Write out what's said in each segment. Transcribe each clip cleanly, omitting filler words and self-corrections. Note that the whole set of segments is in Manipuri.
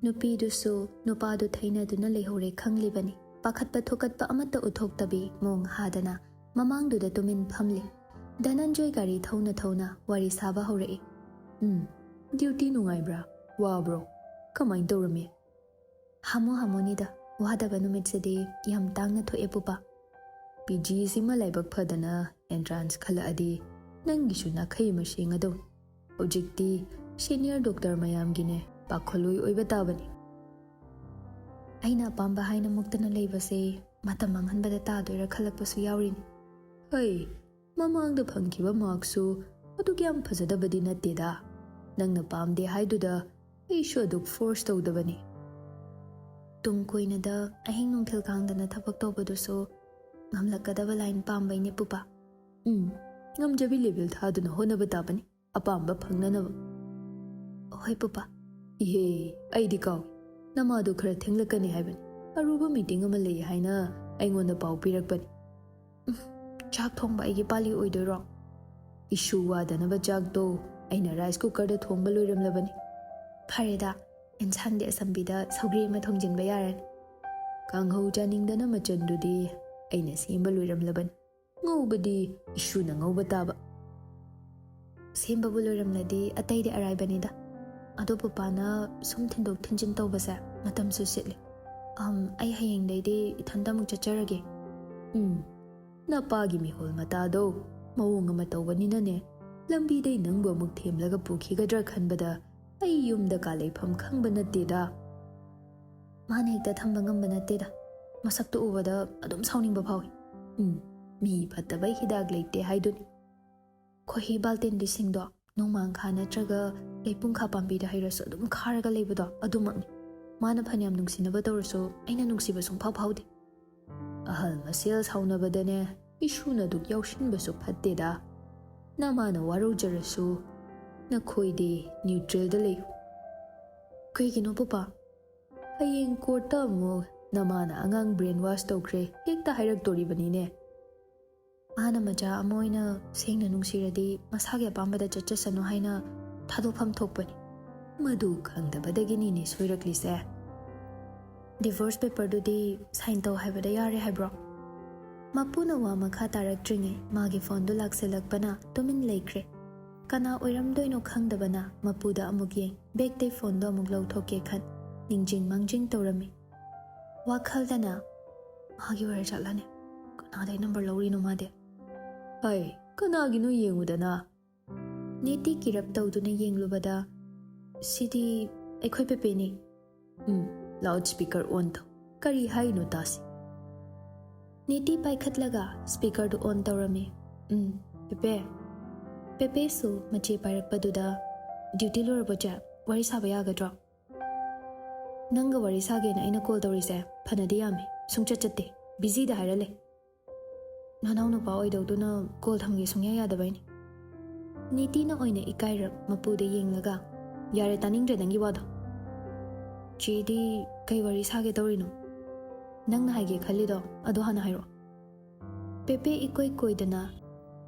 ꯅꯨꯄꯤꯗꯨꯁꯨ ꯅꯨꯄꯥꯗꯨ ꯊꯩꯅꯗꯨꯅ ꯂꯩꯍꯧꯔꯦ ꯈꯪꯂꯤꯕꯅꯤ ꯄꯥꯈꯠꯄ ꯊꯣꯀꯠꯄ ꯑꯃꯠꯇ ꯎꯠꯊꯣꯛꯇꯕꯤ ꯃꯣꯡ ꯍꯥꯗꯅ ꯃꯃꯥꯡꯗꯨꯗ ꯇꯨꯃꯤꯟ ꯐꯝꯂꯤ ꯙꯅꯟꯖꯣꯏ ꯒꯥꯔꯤ ꯊꯧꯅ ꯊꯧꯅ ꯋꯥꯔꯤ ꯁꯥꯕ ꯍꯧꯔꯛꯏ ꯗ꯭ꯌꯨꯇꯤ ꯅꯨꯡꯉꯥꯏꯕ꯭ꯔꯥ ꯋꯥꯕ꯭ꯔꯣ ꯀꯃꯥꯏꯅ ꯇꯧꯔꯝꯃꯤ ꯍꯥꯃꯨꯅꯤꯗ ꯋꯥꯗꯕ ꯅꯨꯃꯤꯠꯁꯤꯗꯤ ꯌꯥꯝ ꯇꯥꯡꯅ ꯊꯣꯛꯑꯦ ꯄꯨꯄꯥ PGꯁꯤꯃ ꯂꯥꯏꯕꯛ ꯐꯗꯅ ꯑꯦꯟꯇ꯭ꯔꯥꯟꯁ ꯈꯜꯂꯛꯑꯗꯤ ꯅꯪꯒꯤꯁꯨ ꯅꯥꯈꯩ ꯑꯃ ꯁꯦꯡꯒꯗꯧ ꯍꯧꯖꯤꯛꯇꯤ ꯁꯤꯅꯤꯌꯔ ꯗꯣꯛꯇꯔ ꯃꯌꯥꯝꯒꯤꯅꯦ ꯄꯥꯈꯣꯜꯂꯣꯏ ꯑꯣꯏꯕ ꯇꯥꯕꯅꯤ ꯑꯩꯅ ꯑꯄꯥꯝꯕ ꯍꯥꯏꯅ ꯃꯨꯛꯇꯅ ꯂꯩꯕꯁꯦ ꯃꯇꯝ ꯃꯥꯡꯍꯟꯕꯗ ꯇꯥꯗꯣꯏꯔꯥ ꯈꯜꯂꯛꯄꯁꯨ ꯌꯥꯎꯔꯤꯅꯤ ꯍꯩ ꯃꯃꯥꯡꯗ ꯐꯪꯈꯤꯕ ꯃꯥꯔꯛꯁꯨ ꯑꯗꯨꯛ ꯌꯥꯝ ꯐꯖꯗꯕꯗꯤ ꯅꯠꯇꯦꯗ ꯅꯪꯅ ꯄꯥꯝꯗꯦ ꯍꯥꯏꯗꯨꯗ ꯑꯩꯁꯨ ꯑꯗꯨꯛ ꯐꯣꯔꯁ ꯇꯧꯗꯕꯅꯤ ꯇꯨꯡ ꯀꯣꯏꯅꯗ ꯑꯍꯤꯡ ꯅꯨꯡꯊꯤꯜ ꯈꯥꯡꯗꯅ ꯊꯕꯛ ꯇꯧꯕꯗꯨꯁꯨ ꯉꯝꯂꯛꯀꯗꯕ ꯂꯥꯏꯟ ꯄꯥꯝꯕꯩꯅꯦ ꯄꯨꯄꯥ ꯉꯝꯖꯕꯤ ꯂꯦꯚꯦꯜ ꯊꯥꯗꯨꯅ ꯍꯣꯠꯅꯕ ꯇꯥꯕꯅꯤ ꯑꯄꯥꯝꯕ ꯐꯪꯅꯅꯕ ꯍꯣꯏ ꯄꯨꯄꯥ ꯏꯍꯦ ꯑꯩꯗꯤ ꯀꯥꯎꯏ ꯅꯃꯥꯗꯨ ꯈꯔ ꯊꯦꯡꯂꯛꯀꯅꯤ ꯍꯥꯏꯕꯅꯤ ꯑꯔꯨꯕ ꯃꯤꯇꯤꯡ ꯑꯃ ꯂꯩ ꯍꯥꯏꯅ ꯑꯩꯉꯣꯟꯗ ꯄꯥꯎ ꯄꯤꯔꯛꯄꯅꯤ ꯆꯥꯛ ꯊꯣꯡꯕ ꯑꯩꯒꯤ ꯄꯥꯂꯤ ꯑꯣꯏꯗꯣꯏꯔꯣ ꯏꯁꯨ ꯋꯥꯗꯅꯕ ꯆꯥꯛꯇꯣ ꯑꯩꯅ ꯔꯥꯏꯁ ꯀꯨꯀꯔꯗ ꯊꯣꯡꯕ ꯂꯣꯏꯔꯝꯂꯕꯅꯤ ꯐꯔꯦꯗ ꯑꯦꯟꯁꯥꯡꯗꯤ ꯑꯁꯝꯕꯤꯗ ꯁꯧꯒ꯭ꯔꯤ ꯑꯃ ꯊꯣꯡꯖꯤꯟꯕ ꯌꯥꯔꯅꯤ ꯀꯥꯡꯍꯧ ꯆꯥꯅꯤꯡꯗꯅ ꯃꯆꯟꯗꯨꯗꯤ ꯑꯩꯅ ꯁꯦꯝꯕ ꯂꯣꯏꯔꯝꯂꯕꯅꯤ ꯉꯧꯕꯗꯤ ꯏꯁꯨꯅ ꯉꯧꯕ ꯇꯥꯕ ꯁꯦꯝꯕꯕꯨ ꯂꯣꯏꯔꯝꯂꯗꯤ ꯑꯇꯩꯗꯤ ꯑꯔꯥꯏꯕꯅꯤꯗ ꯑꯗꯣ ꯄꯨꯄꯥꯅ ꯁꯨꯝ ꯊꯤꯟꯗꯣꯛ ꯊꯤꯟꯖꯤꯟ ꯇꯧꯕꯁꯦ ꯃꯇꯝꯁꯨ ꯁꯤꯠꯂꯤ ꯑꯩ ꯍꯌꯦꯡꯗꯩꯗꯤ ꯏꯊꯟꯇ ꯑꯃꯨꯛ ꯆꯠꯆꯔꯒꯦ ꯅꯄꯥꯒꯤ ꯃꯤꯍꯣꯜ ꯃꯇꯥꯗꯣ ꯃꯑꯣꯡ ꯑꯃ ꯇꯧꯕꯅꯤꯅꯅꯦ ꯂꯝꯕꯤꯗꯩ ꯅꯪꯕꯨ ꯑꯃꯨꯛ ꯊꯦꯝꯂꯒ ꯄꯨꯈꯤꯒꯗ꯭ꯔꯥ ꯈꯟꯕꯗ ꯑꯩ ꯌꯨꯝꯗ ꯀꯥꯂꯩꯐꯝ ꯈꯪꯕ ꯅꯠꯇꯦꯗ ꯃꯥꯅ ꯍꯦꯛꯇ ꯊꯝꯕ ꯉꯝꯕ ꯅꯠꯇꯦꯗ ꯃꯁꯛꯇꯨ ꯎꯕꯗ ꯑꯗꯨꯝ ꯁꯥꯎꯅꯤꯡꯕ ꯐꯥꯎꯏ ꯃꯤ ꯐꯠꯇꯕꯩ ꯍꯤꯗꯥꯛ ꯂꯩꯇꯦ ꯍꯥꯏꯗꯨꯅꯤ ꯈꯣꯏꯍꯤ ꯕꯥꯜꯇꯤꯟ ꯂꯤꯁꯤꯡꯗꯣ ꯅꯣꯡꯃꯥꯡꯈꯥ ꯅꯠꯇ꯭ꯔꯒ ꯂꯩꯄꯨꯡꯈꯥ ꯄꯥꯝꯕꯤꯗ ꯍꯩꯔꯁꯨ ꯑꯗꯨꯝ ꯈꯥꯔꯒ ꯂꯩꯕꯗꯣ ꯑꯗꯨꯃꯛꯅꯤ ꯃꯥꯅ ꯐꯅꯌꯥꯝ ꯅꯨꯡꯁꯤꯅꯕ ꯇꯧꯔꯁꯨ ꯑꯩꯅ ꯅꯨꯡꯁꯤꯕ ꯁꯨꯡꯐꯥꯎ ꯐꯥꯎꯗꯦ ꯑꯍꯜ ꯃꯁꯦꯜ ꯁꯥꯎꯅꯕꯗꯅꯦ ꯏꯁꯨꯅ ꯑꯗꯨꯛ ꯌꯥꯎꯁꯤꯟꯕꯁꯨ ꯐꯠꯇꯦꯗ ꯅꯃꯥꯅ ꯋꯥꯔꯧꯖꯔꯁꯨ ꯅꯈꯣꯏꯗꯤ ꯅ꯭ꯌꯨꯇ꯭ꯔꯦꯜꯗ ꯂꯩꯌꯨ ꯀꯩꯒꯤꯅꯣ ꯄꯨꯄꯥ ꯍꯌꯦꯡ ꯀꯣꯔꯠꯇ ꯑꯃꯨꯛ ꯅꯃꯥꯅ ꯑꯉꯥꯡ ꯕ꯭ꯔꯦꯟ ꯋꯥꯁ ꯇꯧꯈ꯭ꯔꯦ ꯍꯦꯛꯇ ꯍꯥꯏꯔꯛꯇꯣꯔꯤꯕꯅꯤꯅꯦ ꯃꯥꯅ ꯃꯆꯥ ꯑꯃ ꯑꯣꯏꯅ ꯁꯦꯡꯅ ꯅꯨꯡꯁꯤꯔꯗꯤ ꯃꯁꯥꯒꯤ ꯑꯄꯥꯝꯕꯗ ꯆꯠꯆꯁꯅꯨ ꯍꯥꯏꯅ ꯊꯥꯗꯣꯛꯐꯝ ꯊꯣꯛꯄꯅꯤ ꯃꯗꯨ ꯈꯪꯗꯕꯗꯒꯤꯅꯤꯅꯦ ꯁꯣꯏꯔꯛꯂꯤꯁꯦ ꯗꯤꯚꯣꯔꯁ ꯄꯦꯄꯔꯗꯨꯗꯤ ꯁꯥꯏꯟ ꯇꯧ ꯍꯥꯏꯕꯗ ꯌꯥꯔꯦ ꯍꯥꯏꯕ꯭ꯔꯣ ꯃꯄꯨꯅ ꯋꯥ ꯃꯈꯥ ꯇꯥꯔꯛꯇ꯭ꯔꯤꯉꯩ ꯃꯥꯒꯤ ꯐꯣꯟꯗꯨ ꯂꯥꯛꯁꯤꯜꯂꯛꯄꯅ ꯇꯨꯃꯤꯟ ꯂꯩꯈ꯭ꯔꯦ ꯀꯅꯥ ꯑꯣꯏꯔꯝꯗꯣꯏꯅꯣ ꯈꯪꯗꯕꯅ ꯃꯄꯨꯗ ꯑꯃꯨꯛ ꯌꯦꯡ ꯕꯦꯛꯇꯩ ꯐꯣꯟꯗꯣ ꯑꯃꯨꯛ ꯂꯧꯊꯣꯛꯀꯦ ꯈꯟ ꯅꯤꯡꯖꯤꯡ ꯃꯥꯡꯖꯤꯡ ꯇꯧꯔꯝꯃꯤ ꯋꯥꯈꯜꯗꯅ ꯃꯥꯒꯤ ꯑꯣꯏꯔ ꯆꯠꯂꯅꯤ ꯀꯅꯥꯗꯩ ꯅꯝꯕꯔ ꯂꯧꯔꯤꯅꯣ ꯃꯥꯗꯤ ꯍꯩ ꯀꯅꯥꯒꯤꯅꯣ ꯌꯦꯡꯉꯨꯗꯅ ꯅꯤꯇꯤ ꯀꯤꯔꯞ ꯇꯧꯗꯨꯅ ꯌꯦꯡꯂꯨꯕꯗ ꯁꯤꯗꯤ ꯑꯩꯈꯣꯏ ꯄꯦꯄꯦꯅꯤ ꯂꯥꯎꯗ ꯁ꯭ꯄꯤꯀꯔ ꯑꯣꯟ ꯇꯧ ꯀꯔꯤ ꯍꯥꯏꯅꯣ ꯇꯥꯁꯤ ꯅꯤꯇꯤ ꯄꯥꯏꯈꯠꯂꯒ ꯁ꯭ꯄꯤꯀꯔꯗꯨ ꯑꯣꯟ ꯇꯧꯔꯝꯃꯤ ꯄꯦꯄꯦꯁꯨ ꯃꯆꯦ ꯄꯥꯏꯔꯛꯄꯗꯨꯗ ꯗ꯭ꯌꯨꯇꯤ ꯂꯣꯏꯔꯕꯣ ꯆꯦ ꯋꯥꯔꯤ ꯁꯥꯕ ꯌꯥꯒꯗ꯭ꯔꯣ ꯅꯪꯒ ꯋꯥꯔꯤ ꯁꯥꯒꯦꯅ ꯑꯩꯅ ꯀꯣꯜ ꯇꯧꯔꯤꯁꯦ ꯐꯅꯗꯤ ꯌꯥꯝꯃꯤ ꯁꯨꯡꯆꯠ ꯆꯠꯇꯦ ꯕꯤꯖꯤꯗ ꯍꯥꯏꯔ ꯂꯩ ꯅꯅꯥꯎ ꯅꯨꯄꯥ ꯑꯣꯏꯗꯧꯗꯨꯅ ꯀꯣꯜ ꯊꯝꯒꯦ ꯁꯨꯡꯌꯥ ꯌꯥꯗꯕꯩꯅꯤ ꯅꯤꯇꯤꯅ ꯑꯣꯏꯅ ꯏꯀꯥꯏꯔꯞ ꯃꯄꯨꯗ ꯌꯦꯡꯂꯒ ꯌꯥꯔꯦ ꯇꯥꯅꯤꯡꯗ꯭ꯔꯦ ꯅꯪꯒꯤ ꯋꯥꯗꯣ ꯆꯦꯗꯤ ꯀꯩ ꯋꯥꯔꯤ ꯁꯥꯒꯦ ꯇꯧꯔꯤꯅꯣ ꯅꯪꯅ ꯍꯥꯏꯒꯦ ꯈꯜꯂꯤꯗꯣ ꯑꯗꯨ ꯍꯥꯟꯅ ꯍꯥꯏꯔꯛꯑꯣ ꯄꯦꯄꯦ ꯏꯀꯣꯏ ꯀꯣꯏꯗꯅ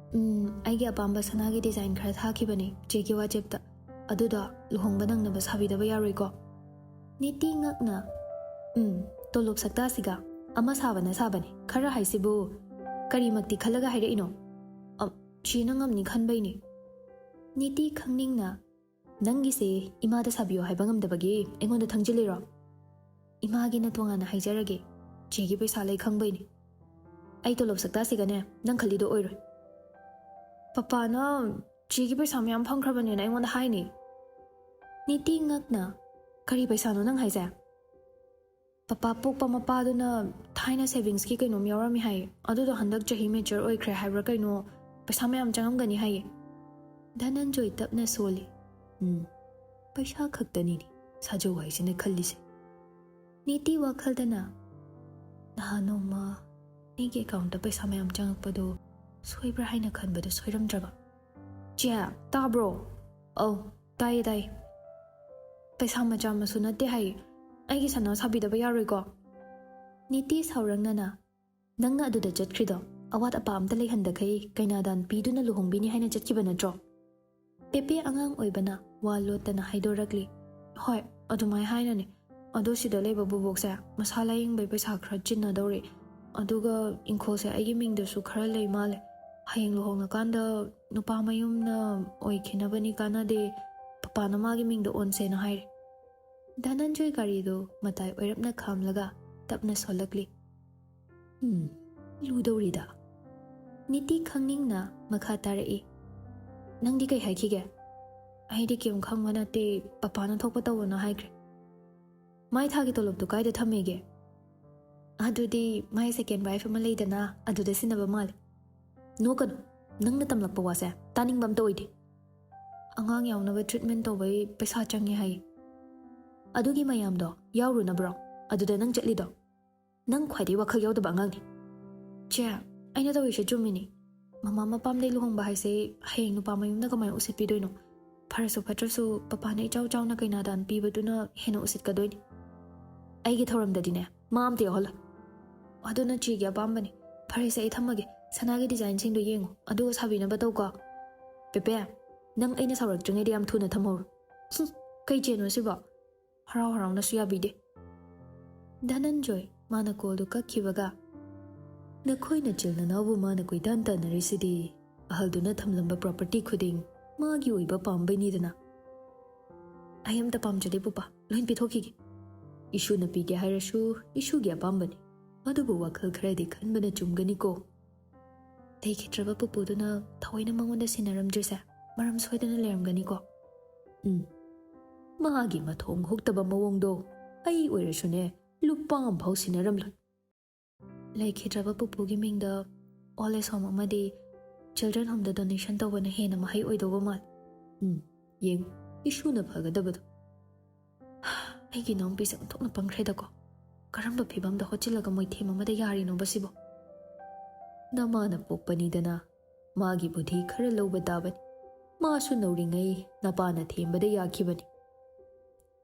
ꯑꯩꯒꯤ ꯑꯄꯥꯝꯕ ꯁꯅꯥꯒꯤ ꯗꯤꯖꯥꯏꯟ ꯈꯔ ꯊꯥꯈꯤꯕꯅꯦ ꯆꯦꯒꯤ ꯋꯥꯆꯦꯞꯇ ꯑꯗꯨꯗꯣ ꯂꯨꯍꯣꯡꯕ ꯅꯪꯅꯕ ꯁꯥꯕꯤꯗꯕ ꯌꯥꯔꯣꯏꯀꯣ ꯅꯤꯇꯤ ꯉꯛꯅ ꯇꯣꯂꯣꯞ ꯁꯛꯇꯥꯁꯤꯒ ꯑꯃ ꯁꯥꯕꯅ ꯁꯥꯕꯅꯤ ꯈꯔ ꯍꯥꯏꯁꯤꯕꯨ ꯀꯔꯤꯃꯛꯇꯤ ꯈꯜꯂꯒ ꯍꯥꯏꯔꯛꯏꯅꯣ ꯆꯦꯅ ꯉꯝꯅꯤ ꯈꯟꯕꯩꯅꯤ ꯅꯤꯇꯤ ꯈꯪꯅꯤꯡꯅ ꯅꯪꯒꯤꯁꯦ ꯏꯃꯥꯗ ꯁꯥꯕꯤꯌꯣ ꯍꯥꯏꯕ ꯉꯝꯗꯕꯒꯤ ꯑꯩꯉꯣꯟꯗ ꯊꯪꯖꯤꯜꯂꯤꯔꯣ ꯏꯃꯥꯒꯤꯅ ꯇꯣꯉꯥꯟꯅ ꯍꯥꯏꯖꯔꯒꯦ ꯆꯦꯒꯤ ꯄꯩꯁꯥ ꯂꯩ ꯈꯪꯕꯩꯅꯤ ꯑꯩ ꯇꯣꯂꯣꯞ ꯁꯛꯇꯥꯁꯤꯒꯅꯦ ꯅꯪ ꯈꯜꯂꯤꯗꯣ ꯑꯣꯏꯔꯣꯏ ꯄꯄꯥꯅ ꯆꯦꯒꯤ ꯄꯩꯁꯥ ꯃꯌꯥꯝ ꯐꯪꯈ꯭ꯔꯕꯅꯦꯅ ꯑꯩꯉꯣꯟꯗ ꯍꯥꯏꯅꯤ ꯅꯤꯇꯤ ꯉꯛꯅ ꯀꯔꯤ ꯄꯩꯁꯥꯅꯣ ꯅꯪ ꯍꯥꯏꯁꯦ ꯄꯄꯥ ꯄꯣꯛꯄ ꯃꯄꯥꯗꯨꯅ ꯊꯥꯏꯅ ꯁꯦꯚꯤꯡꯁꯀꯤ ꯀꯩꯅꯣꯝ ꯌꯥꯎꯔꯝꯃꯤ ꯍꯥꯏꯌꯦ ꯑꯗꯨꯗꯣ ꯍꯟꯗꯛ ꯆꯍꯤ ꯃꯦꯆꯔ ꯑꯣꯏꯈ꯭ꯔꯦ ꯍꯥꯏꯕ꯭ꯔꯥ ꯀꯩꯅꯣ ꯄꯩꯁꯥ ꯃꯌꯥꯝ ꯆꯪꯉꯝꯒꯅꯤ ꯍꯥꯏꯌꯦ ꯙꯅꯟꯖꯣꯏ ꯇꯞꯅ ꯁꯣꯜꯂꯤ ꯄꯩꯁꯥ ꯈꯛꯇꯅꯤꯅꯤ ꯁꯥꯖꯧ ꯍꯥꯏꯁꯤꯅ ꯈꯜꯂꯤꯁꯦ ꯅꯤꯇꯤ ꯋꯥꯈꯜꯗꯅ ꯅꯍꯥꯟ ꯅꯣꯡꯃ ꯑꯩꯒꯤ ꯑꯦꯀꯥꯎꯟꯇ ꯄꯩꯁꯥ ꯃꯌꯥꯝ ꯆꯪꯉꯛꯄꯗꯣ ꯁꯣꯏꯕ꯭ꯔꯥ ꯍꯥꯏꯅ ꯈꯟꯕꯗꯣ ꯁꯣꯏꯔꯝꯗ꯭ꯔꯕ ꯆꯦ ꯇꯥꯕ꯭ꯔꯣ ꯇꯥꯏꯌꯦ ꯄꯩꯁꯥ ꯃꯆꯥ ꯃꯁꯨ ꯅꯠꯇꯦ ꯍꯥꯏꯌꯦ ꯑꯩꯒꯤ ꯁꯅꯥ ꯁꯥꯕꯤꯗꯕ ꯌꯥꯔꯣꯏꯀꯣ ꯅꯤꯇꯤ ꯁꯥꯎꯔꯪꯅꯅ ꯅꯪꯅ ꯑꯗꯨꯗ ꯆꯠꯈ꯭ꯔꯤꯗꯣ ꯑꯋꯥꯠ ꯑꯄꯥ ꯑꯝꯇ ꯂꯩꯍꯟꯗꯈꯩ ꯀꯩꯅꯥꯗꯥꯟ ꯄꯤꯗꯨꯅ ꯂꯨꯍꯣꯡꯕꯤꯅꯤ ꯍꯥꯏꯅ ꯆꯠꯈꯤꯕ ꯅꯠꯇ꯭ꯔꯣ ꯄꯦꯄꯦ ꯑꯉꯥꯡ ꯑꯣꯏꯕꯅ ꯋꯥ ꯂꯣꯠꯇꯅ ꯍꯥꯏꯗꯣꯔꯛꯂꯤ ꯍꯣꯏ ꯑꯗꯨꯃꯥꯏ ꯍꯥꯏꯅꯅꯦ ꯑꯗꯣ ꯁꯤꯗ ꯂꯩꯕ ꯕꯨꯕꯣꯛꯁꯦ ꯃꯁꯥ ꯂꯥꯌꯦꯡꯕꯩ ꯄꯩꯁꯥ ꯈꯔ ꯆꯤꯟꯅꯗꯧꯔꯤ. ꯑꯗꯨꯒ ꯏꯪꯈꯣꯜꯁꯦ ꯑꯩꯒꯤ ꯃꯤꯡꯗꯁꯨ ꯈꯔ ꯂꯩ ꯃꯥꯜꯂꯦ. ꯍꯌꯦꯡ ꯂꯨꯍꯣꯡꯉꯀꯥꯟꯗ ꯅꯨꯄꯥ ꯃꯌꯨꯝꯅ ꯑꯣꯏꯈꯤꯅꯕꯅꯤ ꯀꯥꯟꯅꯗꯦ, ꯄꯄꯥꯅ ꯃꯥꯒꯤ ꯃꯤꯡꯗ ꯑꯣꯟꯁꯦꯅ ꯍꯥꯏꯔꯦ. ꯙꯅꯟꯖꯣꯏ ꯒꯥꯔꯤꯗꯨ ꯃꯇꯥꯏ ꯑꯣꯏꯔꯞꯅ ꯈꯥꯝꯂꯒ ꯇꯞꯅ ꯁꯣꯜꯂꯛꯂꯤ. ꯂꯨꯗꯧꯔꯤꯗ. ꯅꯤꯇꯤ ꯈꯪꯅꯤꯡꯅ ꯃꯈꯥ ꯇꯥꯔꯛꯏ. ꯅꯪꯗꯤ ꯀꯩ ꯍꯥꯏꯈꯤꯒꯦ? ꯑꯩꯗꯤ ꯀꯩꯝ ꯈꯪꯕ ꯅꯠꯇꯦ, ꯄꯄꯥꯅ ꯊꯣꯛꯄ ꯇꯧꯕꯅ ꯍꯥꯏꯈ꯭ꯔꯦ. ꯃꯥꯏ ꯊꯥꯒꯤ ꯇꯣꯂꯣꯞꯇꯨ ꯀꯥꯏꯗ ꯊꯝꯃꯦꯒꯦ? ꯑꯗꯨꯗꯤ ꯃꯥꯏ ꯁꯦꯀꯦꯟ ꯋꯥꯏꯐ ꯑꯃ ꯂꯩꯗꯅ, ꯑꯗꯨꯗ ꯁꯤꯟꯅꯕ ꯃꯥꯜꯂꯦ. ꯅꯣꯛꯀꯅꯨ, ꯅꯪꯅ ꯇꯝꯂꯛꯄ ꯋꯥꯁꯦ ꯇꯥꯅꯤꯡꯕ ꯑꯝꯇ ꯑꯣꯏꯗꯦ. ꯑꯉꯥꯡ ꯌꯥꯎꯅꯕ ꯇ꯭ꯔꯤꯠꯃꯦꯟ ꯇꯧꯕꯩ ꯄꯩꯁꯥ ꯆꯪꯉꯦ ꯍꯥꯏꯌꯦ. ꯑꯗꯨꯒꯤ ꯃꯌꯥꯝꯗꯣ ꯌꯥꯎꯔꯨꯅꯕ꯭ꯔꯣ ꯑꯗꯨꯗ ꯅꯪ ꯆꯠꯂꯤꯗꯣ? ꯅꯪ ꯈ꯭ꯋꯥꯏꯗꯒꯤ ꯋꯥꯈꯜ ꯌꯥꯎꯗꯕ ꯑꯉꯥꯡꯅꯤ. ꯆꯦ, ꯑꯩꯅ ꯇꯧꯔꯤꯁꯦ ꯆꯨꯝꯃꯤꯅꯤ. ꯃꯃꯥ ꯃꯄꯥꯝꯗꯩ ꯂꯨꯍꯣꯡꯕ ꯍꯥꯏꯁꯦ ꯍꯌꯦꯡ ꯅꯨꯄꯥ ꯃꯌꯨꯝꯅ ꯀꯃꯥꯏꯅ ꯎꯁꯤꯠꯄꯤꯗꯣꯏꯅꯣ? ꯐꯔꯁꯨ ꯐꯠꯇ꯭ꯔꯁꯨ ꯄꯄꯥꯅ ꯏꯆꯥꯎ ꯆꯥꯎꯅ ꯀꯩꯅꯥꯗꯥꯟ ꯄꯤꯕꯗꯨꯅ ꯍꯦꯟꯅ ꯎꯁꯤꯠꯀꯗꯣꯏꯅꯤ. ꯑꯩꯒꯤ ꯊꯧꯔꯝꯗꯗꯤꯅꯦ ꯃꯥ ꯑꯝꯇ ꯌꯥꯎꯍꯜꯂꯣ. ꯑꯗꯨꯅ ꯆꯦꯒꯤ ꯑꯄꯥꯝꯕꯅꯤ. ꯐꯔꯦꯁꯦ, ꯑꯩ ꯊꯝꯃꯒꯦ. ꯁꯅꯥꯒꯤ ꯗꯤꯖꯥꯏꯟꯁꯤꯡꯗꯣ ꯌꯦꯡꯉꯣ, ꯑꯗꯨꯒ ꯁꯥꯕꯤꯅꯕ ꯇꯧꯀꯣ. ꯄꯦꯄꯦ, ꯅꯪ ꯑꯩꯅ ꯁꯥꯎꯔꯛꯇ꯭ꯔꯤꯉꯩꯗ ꯌꯥꯝ ꯊꯨꯅ ꯊꯝꯍꯧꯔꯣ. ꯀꯩ ꯆꯦꯅꯣ ꯁꯤꯕꯣ? ꯍꯔꯥꯎ ꯍꯔꯥꯎꯅꯁꯨ ꯌꯥꯕꯤꯗꯦ. ꯙꯅꯟꯖꯣꯏ ꯃꯥꯅ ꯀꯣꯜꯗꯨ ꯀꯛꯈꯤꯕꯒ, ꯅꯈꯣꯏꯅ ꯆꯤꯜꯅꯅꯥꯎꯕꯨ ꯃꯥꯅ ꯀꯣꯏꯇꯥꯟ ꯇꯥꯟꯅꯔꯤꯁꯤꯗꯤ ꯑꯍꯜꯗꯨꯅ ꯊꯝꯂꯝꯕ ꯄ꯭ꯔꯣꯄꯔꯇꯤ ꯈꯨꯗꯤꯡ ꯃꯥꯒꯤ ꯑꯣꯏꯕ ꯄꯥꯝꯕꯩꯅꯤꯗꯅ. ꯑꯩ ꯑꯝꯇ ꯄꯥꯝꯖꯗꯦ ꯄꯨꯄꯥ, ꯂꯣꯏ ꯄꯤꯊꯣꯛꯈꯤꯒꯦ. ꯏꯁꯨꯅ ꯄꯤꯒꯦ ꯍꯥꯏꯔꯁꯨ ꯏꯁꯨꯒꯤ ꯑꯄꯥꯝꯕꯅꯤ. ꯑꯗꯨꯕꯨ ꯋꯥꯈꯜ ꯈꯔꯗꯤ ꯈꯟꯕꯅ ꯆꯨꯝꯒꯅꯤꯀꯣ. ꯂꯩꯈꯤꯗ꯭ꯔꯕ ꯄꯨꯄꯨꯗꯨꯅ ꯊꯑꯣꯏꯅ ꯃꯉꯣꯟꯗ ꯁꯤꯟꯅꯔꯝꯗ꯭ꯔꯤꯁꯦ ꯃꯔꯝ ꯁꯣꯏꯗꯅ ꯂꯩꯔꯝꯒꯅꯤꯀꯣ. ꯃꯥꯒꯤ ꯃꯊꯣꯡ ꯍꯨꯛꯇꯕ ꯃꯑꯣꯡꯗꯣ ꯑꯩ ꯑꯣꯏꯔꯁꯨꯅꯦ ꯂꯨꯄꯥ ꯑꯃꯐꯥꯎ ꯁꯤꯟꯅꯔꯝꯂꯣꯏ. ꯂꯩꯈꯤꯗ꯭ꯔꯕ ꯄꯨꯄꯨꯒꯤ ꯃꯤꯡꯗ ꯑꯣꯜ ꯑꯦꯖ ꯍꯣꯝ ꯑꯃꯗꯤ ꯆꯤꯜꯗ꯭ꯔꯦꯟ ꯍꯣꯝꯗ ꯗꯣꯅꯦꯁꯟ ꯇꯧꯕꯅ ꯍꯦꯟꯅ ꯃꯍꯩ ꯑꯣꯏꯗꯧꯕ ꯃꯥꯜꯂꯦ. ꯌꯦꯡꯉꯨ, ꯏꯁꯨꯅ ꯐꯒꯗꯕꯗꯣ. ꯑꯩꯒꯤ ꯏꯅꯥꯎꯄꯤꯁꯦ ꯑꯣꯟꯊꯣꯛꯅ ꯄꯪꯈ꯭ꯔꯦꯗꯀꯣ. ꯀꯔꯝꯕ ꯐꯤꯕꯝꯗ ꯍꯣꯠꯆꯤꯜꯂꯒ ꯃꯣꯏꯊꯦꯝ ꯑꯃꯗ ꯌꯥꯔꯤꯅꯣꯕ ꯁꯤꯕꯣ? ꯅꯃꯥꯅ ꯄꯣꯛꯄꯅꯤꯗꯅ, ꯃꯥꯒꯤ ꯕꯨꯙꯤ ꯈꯔ ꯂꯧꯕ ꯇꯥꯕꯅꯤ. ꯃꯥꯁꯨ ꯅꯧꯔꯤꯉꯩ ꯅꯄꯥꯅ ꯊꯦꯝꯕꯗ ꯌꯥꯈꯤꯕꯅꯤ.